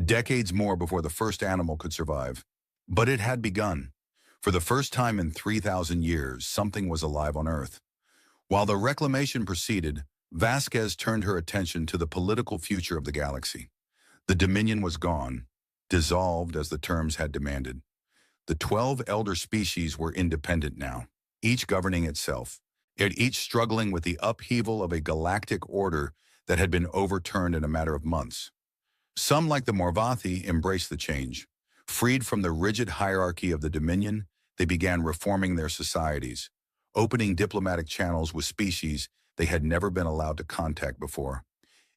decades more before the first animal could survive. But it had begun. For the first time in 3,000 years, something was alive on Earth. While the reclamation proceeded, Vasquez turned her attention to the political future of the galaxy. The Dominion was gone, dissolved as the terms had demanded. The 12 elder species were independent now, each governing itself, yet each struggling with the upheaval of a galactic order that had been overturned in a matter of months. Some, like the Morvathi, embraced the change. Freed from the rigid hierarchy of the Dominion, they began reforming their societies, opening diplomatic channels with species they had never been allowed to contact before,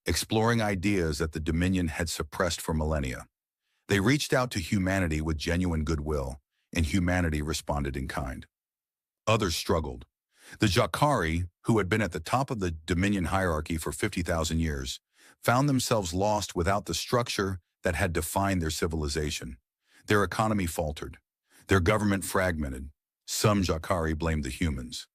exploring ideas that the Dominion had suppressed for millennia. They reached out to humanity with genuine goodwill, and humanity responded in kind. Others struggled. The Ja'Kari, who had been at the top of the Dominion hierarchy for 50,000 years, found themselves lost without the structure that had defined their civilization. Their economy faltered. Their government fragmented. Some Ja'Kari blamed the humans.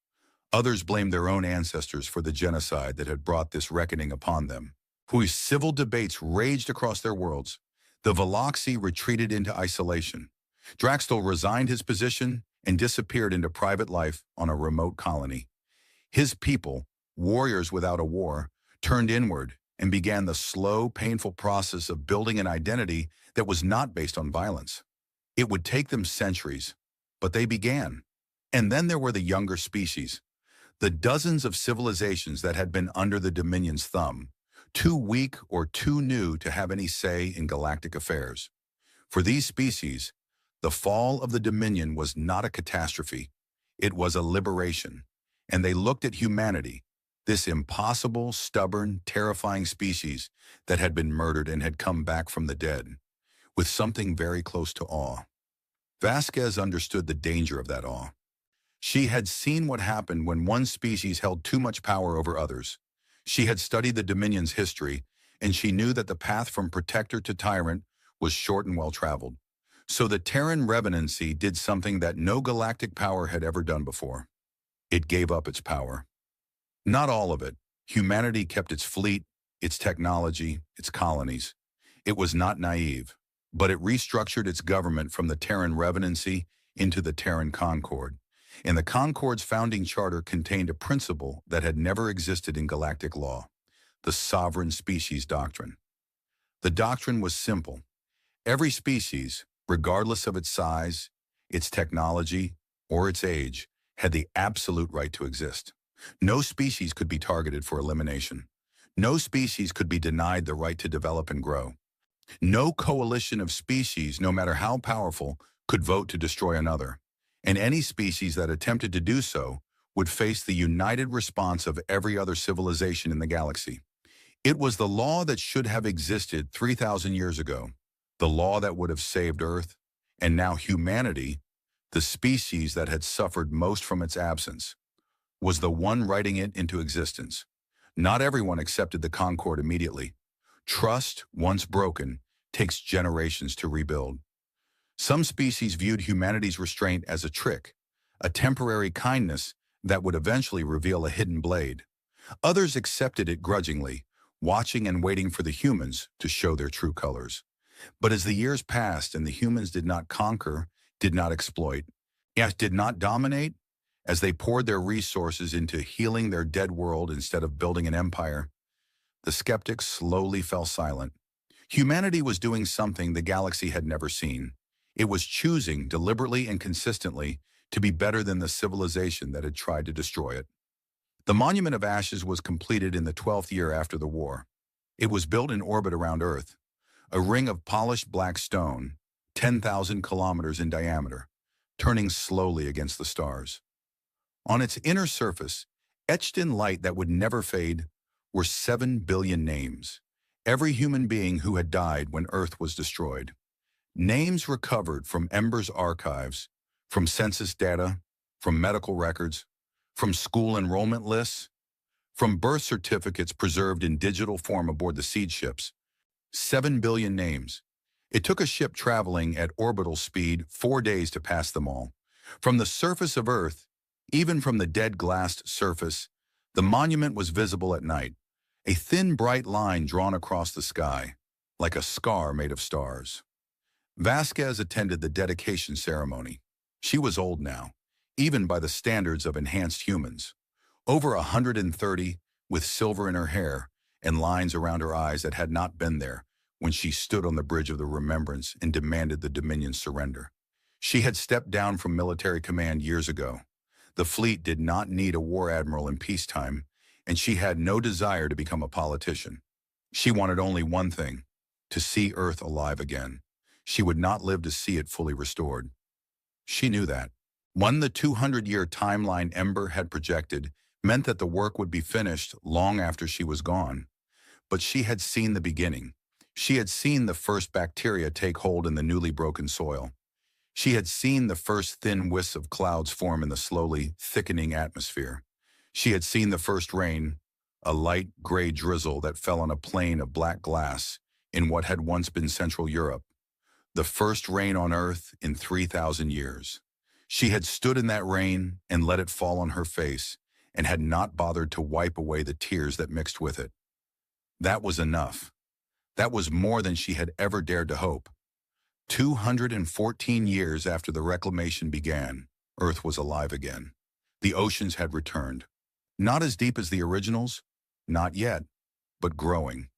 Others blamed their own ancestors for the genocide that had brought this reckoning upon them. Whose civil debates raged across their worlds. The Veloxi retreated into isolation. Draxtel resigned his position and disappeared into private life on a remote colony. His people, warriors without a war, turned inward and began the slow, painful process of building an identity that was not based on violence. It would take them centuries, but they began. And then there were the younger species, the dozens of civilizations that had been under the Dominion's thumb, too weak or too new to have any say in galactic affairs. For these species, the fall of the Dominion was not a catastrophe. It was a liberation, and they looked at humanity, this impossible, stubborn, terrifying species that had been murdered and had come back from the dead, with something very close to awe. Vasquez understood the danger of that awe. She had seen what happened when one species held too much power over others. She had studied the Dominion's history, and she knew that the path from protector to tyrant was short and well-traveled. So the Terran Revenancy did something that no galactic power had ever done before. It gave up its power. Not all of it. Humanity kept its fleet, its technology, its colonies. It was not naive, but it restructured its government from the Terran Revenancy into the Terran Concord. And the Concord's founding charter contained a principle that had never existed in galactic law, the sovereign species doctrine. The doctrine was simple. Every species, regardless of its size, its technology, or its age, had the absolute right to exist. No species could be targeted for elimination. No species could be denied the right to develop and grow. No coalition of species, no matter how powerful, could vote to destroy another. And any species that attempted to do so would face the united response of every other civilization in the galaxy. It was the law that should have existed 3,000 years ago, the law that would have saved Earth, and now humanity, the species that had suffered most from its absence, was the one writing it into existence. Not everyone accepted the Concord immediately. Trust, once broken, takes generations to rebuild. Some species viewed humanity's restraint as a trick, a temporary kindness that would eventually reveal a hidden blade. Others accepted it grudgingly, watching and waiting for the humans to show their true colors. But as the years passed and the humans did not conquer, did not exploit, yet did not dominate, as they poured their resources into healing their dead world instead of building an empire, the skeptics slowly fell silent. Humanity was doing something the galaxy had never seen. It was choosing, deliberately and consistently, to be better than the civilization that had tried to destroy it. The Monument of Ashes was completed in the 12th year after the war. It was built in orbit around Earth, a ring of polished black stone, 10,000 kilometers in diameter, turning slowly against the stars. On its inner surface, etched in light that would never fade, were 7 billion names, every human being who had died when Earth was destroyed. Names recovered from Ember's archives, from census data, from medical records, from school enrollment lists, from birth certificates preserved in digital form aboard the seed ships. 7 billion names. It took a ship traveling at orbital speed 4 days to pass them all. From the surface of Earth, even from the dead glassed surface, the monument was visible at night, a thin bright line drawn across the sky, like a scar made of stars. Vasquez attended the dedication ceremony. She was old now, even by the standards of enhanced humans. Over 130, with silver in her hair and lines around her eyes that had not been there when she stood on the bridge of the Remembrance and demanded the Dominion's surrender. She had stepped down from military command years ago. The fleet did not need a war admiral in peacetime, and she had no desire to become a politician. She wanted only one thing, to see Earth alive again. She would not live to see it fully restored. She knew that. When the 200-year timeline Ember had projected meant that the work would be finished long after she was gone. But she had seen the beginning. She had seen the first bacteria take hold in the newly broken soil. She had seen the first thin wisps of clouds form in the slowly thickening atmosphere. She had seen the first rain, a light gray drizzle that fell on a plain of black glass in what had once been Central Europe. The first rain on Earth in 3,000 years. She had stood in that rain and let it fall on her face and had not bothered to wipe away the tears that mixed with it. That was enough. That was more than she had ever dared to hope. 214 years after the reclamation began, Earth was alive again. The oceans had returned. Not as deep as the originals, not yet, but growing.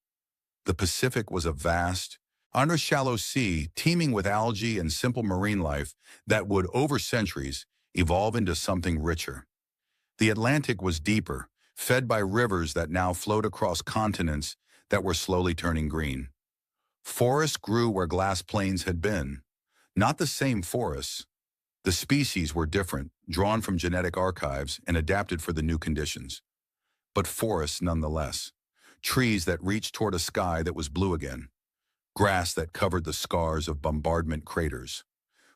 The Pacific was a vast, under-shallow sea teeming with algae and simple marine life that would, over centuries, evolve into something richer. The Atlantic was deeper, fed by rivers that now flowed across continents that were slowly turning green. Forests grew where glass plains had been. Not the same forests. The species were different, drawn from genetic archives and adapted for the new conditions. But forests nonetheless. Trees that reached toward a sky that was blue again. Grass that covered the scars of bombardment craters.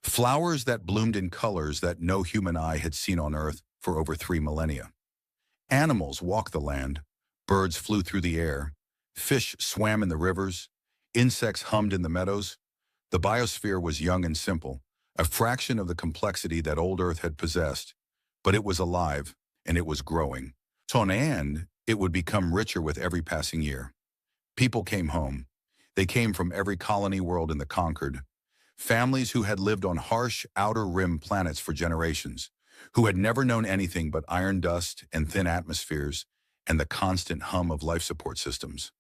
Flowers that bloomed in colors that no human eye had seen on Earth for over 3 millennia. Animals walked the land. Birds flew through the air. Fish swam in the rivers. Insects hummed in the meadows. The biosphere was young and simple, a fraction of the complexity that old Earth had possessed, but it was alive and it was growing. So in the end, it would become richer with every passing year. People came home. They came from every colony world in the conquered. Families who had lived on harsh outer rim planets for generations, who had never known anything but iron dust and thin atmospheres and the constant hum of life support systems.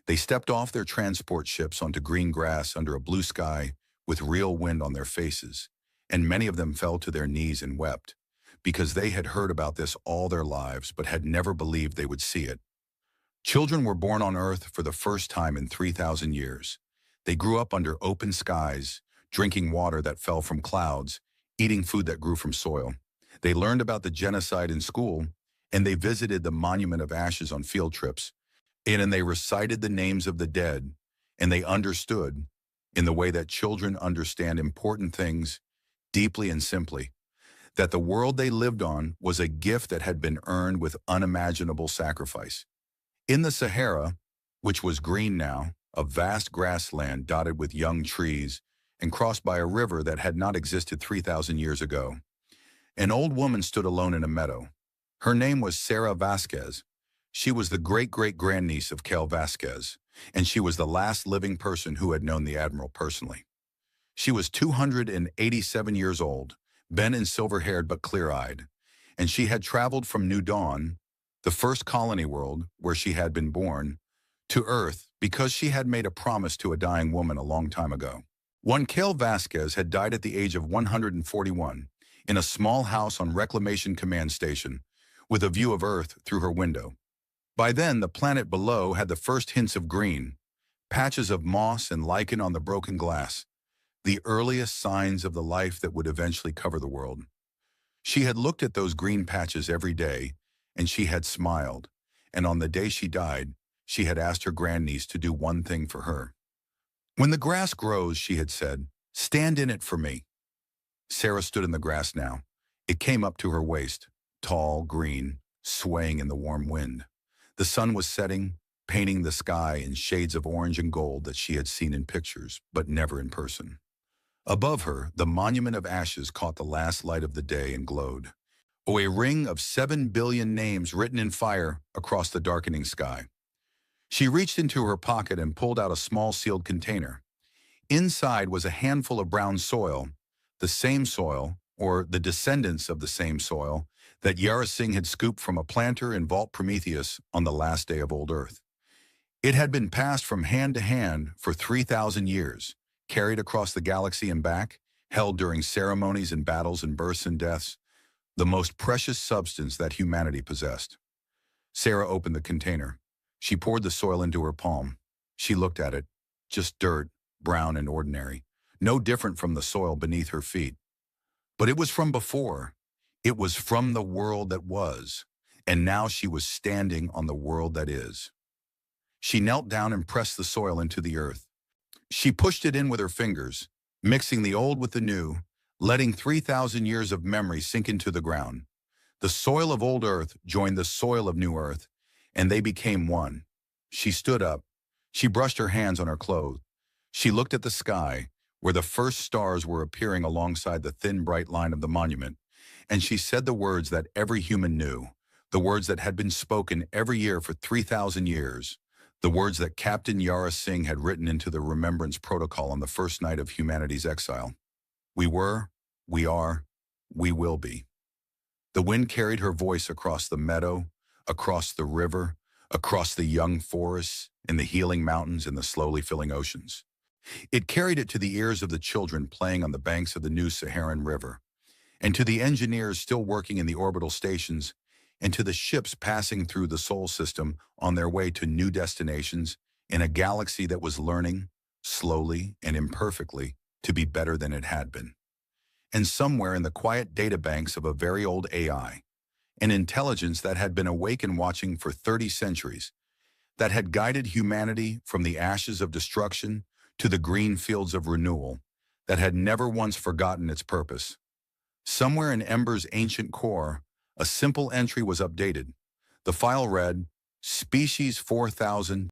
They stepped off their transport ships onto green grass under a blue sky with real wind on their faces, and many of them fell to their knees and wept, because they had heard about this all their lives but had never believed they would see it. Children were born on Earth for the first time in 3,000 years. They grew up under open skies, drinking water that fell from clouds, eating food that grew from soil. They learned about the genocide in school, and they visited the Monument of Ashes on field trips, and they recited the names of the dead, and they understood, in the way that children understand important things, deeply and simply, that the world they lived on was a gift that had been earned with unimaginable sacrifice. In the Sahara, which was green now, a vast grassland dotted with young trees and crossed by a river that had not existed 3,000 years ago, an old woman stood alone in a meadow. Her name was Sarah Vasquez. She was the great-great-grandniece of Kel Vasquez, and she was the last living person who had known the Admiral personally. She was 287 years old, bent and silver-haired but clear-eyed, and she had traveled from New Dawn, the first colony world where she had been born, to Earth because she had made a promise to a dying woman a long time ago. Juan Vasquez had died at the age of 141 in a small house on Reclamation Command Station with a view of Earth through her window. By then, the planet below had the first hints of green, patches of moss and lichen on the broken glass, the earliest signs of the life that would eventually cover the world. She had looked at those green patches every day, and she had smiled, and on the day she died, she had asked her grandniece to do one thing for her. "When the grass grows," she had said, "stand in it for me." Sarah stood in the grass now. It came up to her waist, tall, green, swaying in the warm wind. The sun was setting, painting the sky in shades of orange and gold that she had seen in pictures, but never in person. Above her, the monument of ashes caught the last light of the day and glowed. Oh, a ring of 7 billion names written in fire across the darkening sky. She reached into her pocket and pulled out a small sealed container. Inside was a handful of brown soil, the same soil, or the descendants of the same soil, that Yara Singh had scooped from a planter in Vault Prometheus on the last day of old Earth. It had been passed from hand to hand for 3,000 years, carried across the galaxy and back, held during ceremonies and battles and births and deaths, the most precious substance that humanity possessed. Sarah opened the container. She poured the soil into her palm. She looked at it, just dirt, brown and ordinary, no different from the soil beneath her feet. But it was from before. It was from the world that was, and now she was standing on the world that is. She knelt down and pressed the soil into the earth. She pushed it in with her fingers, mixing the old with the new, letting 3,000 years of memory sink into the ground. The soil of old Earth joined the soil of new Earth, and they became one. She stood up. She brushed her hands on her clothes. She looked at the sky, where the first stars were appearing alongside the thin, bright line of the monument, and she said the words that every human knew, the words that had been spoken every year for 3,000 years, the words that Captain Yara Singh had written into the Remembrance Protocol on the first night of humanity's exile. We were, we are, we will be. The wind carried her voice across the meadow, across the river, across the young forests, in the healing mountains and the slowly filling oceans. It carried it to the ears of the children playing on the banks of the new Saharan River, and to the engineers still working in the orbital stations, and to the ships passing through the Sol system on their way to new destinations in a galaxy that was learning, slowly and imperfectly, to be better than it had been. And somewhere in the quiet databanks of a very old AI, an intelligence that had been awake and watching for 30 centuries, that had guided humanity from the ashes of destruction to the green fields of renewal, that had never once forgotten its purpose. Somewhere in Ember's ancient core, a simple entry was updated. The file read, Species 4000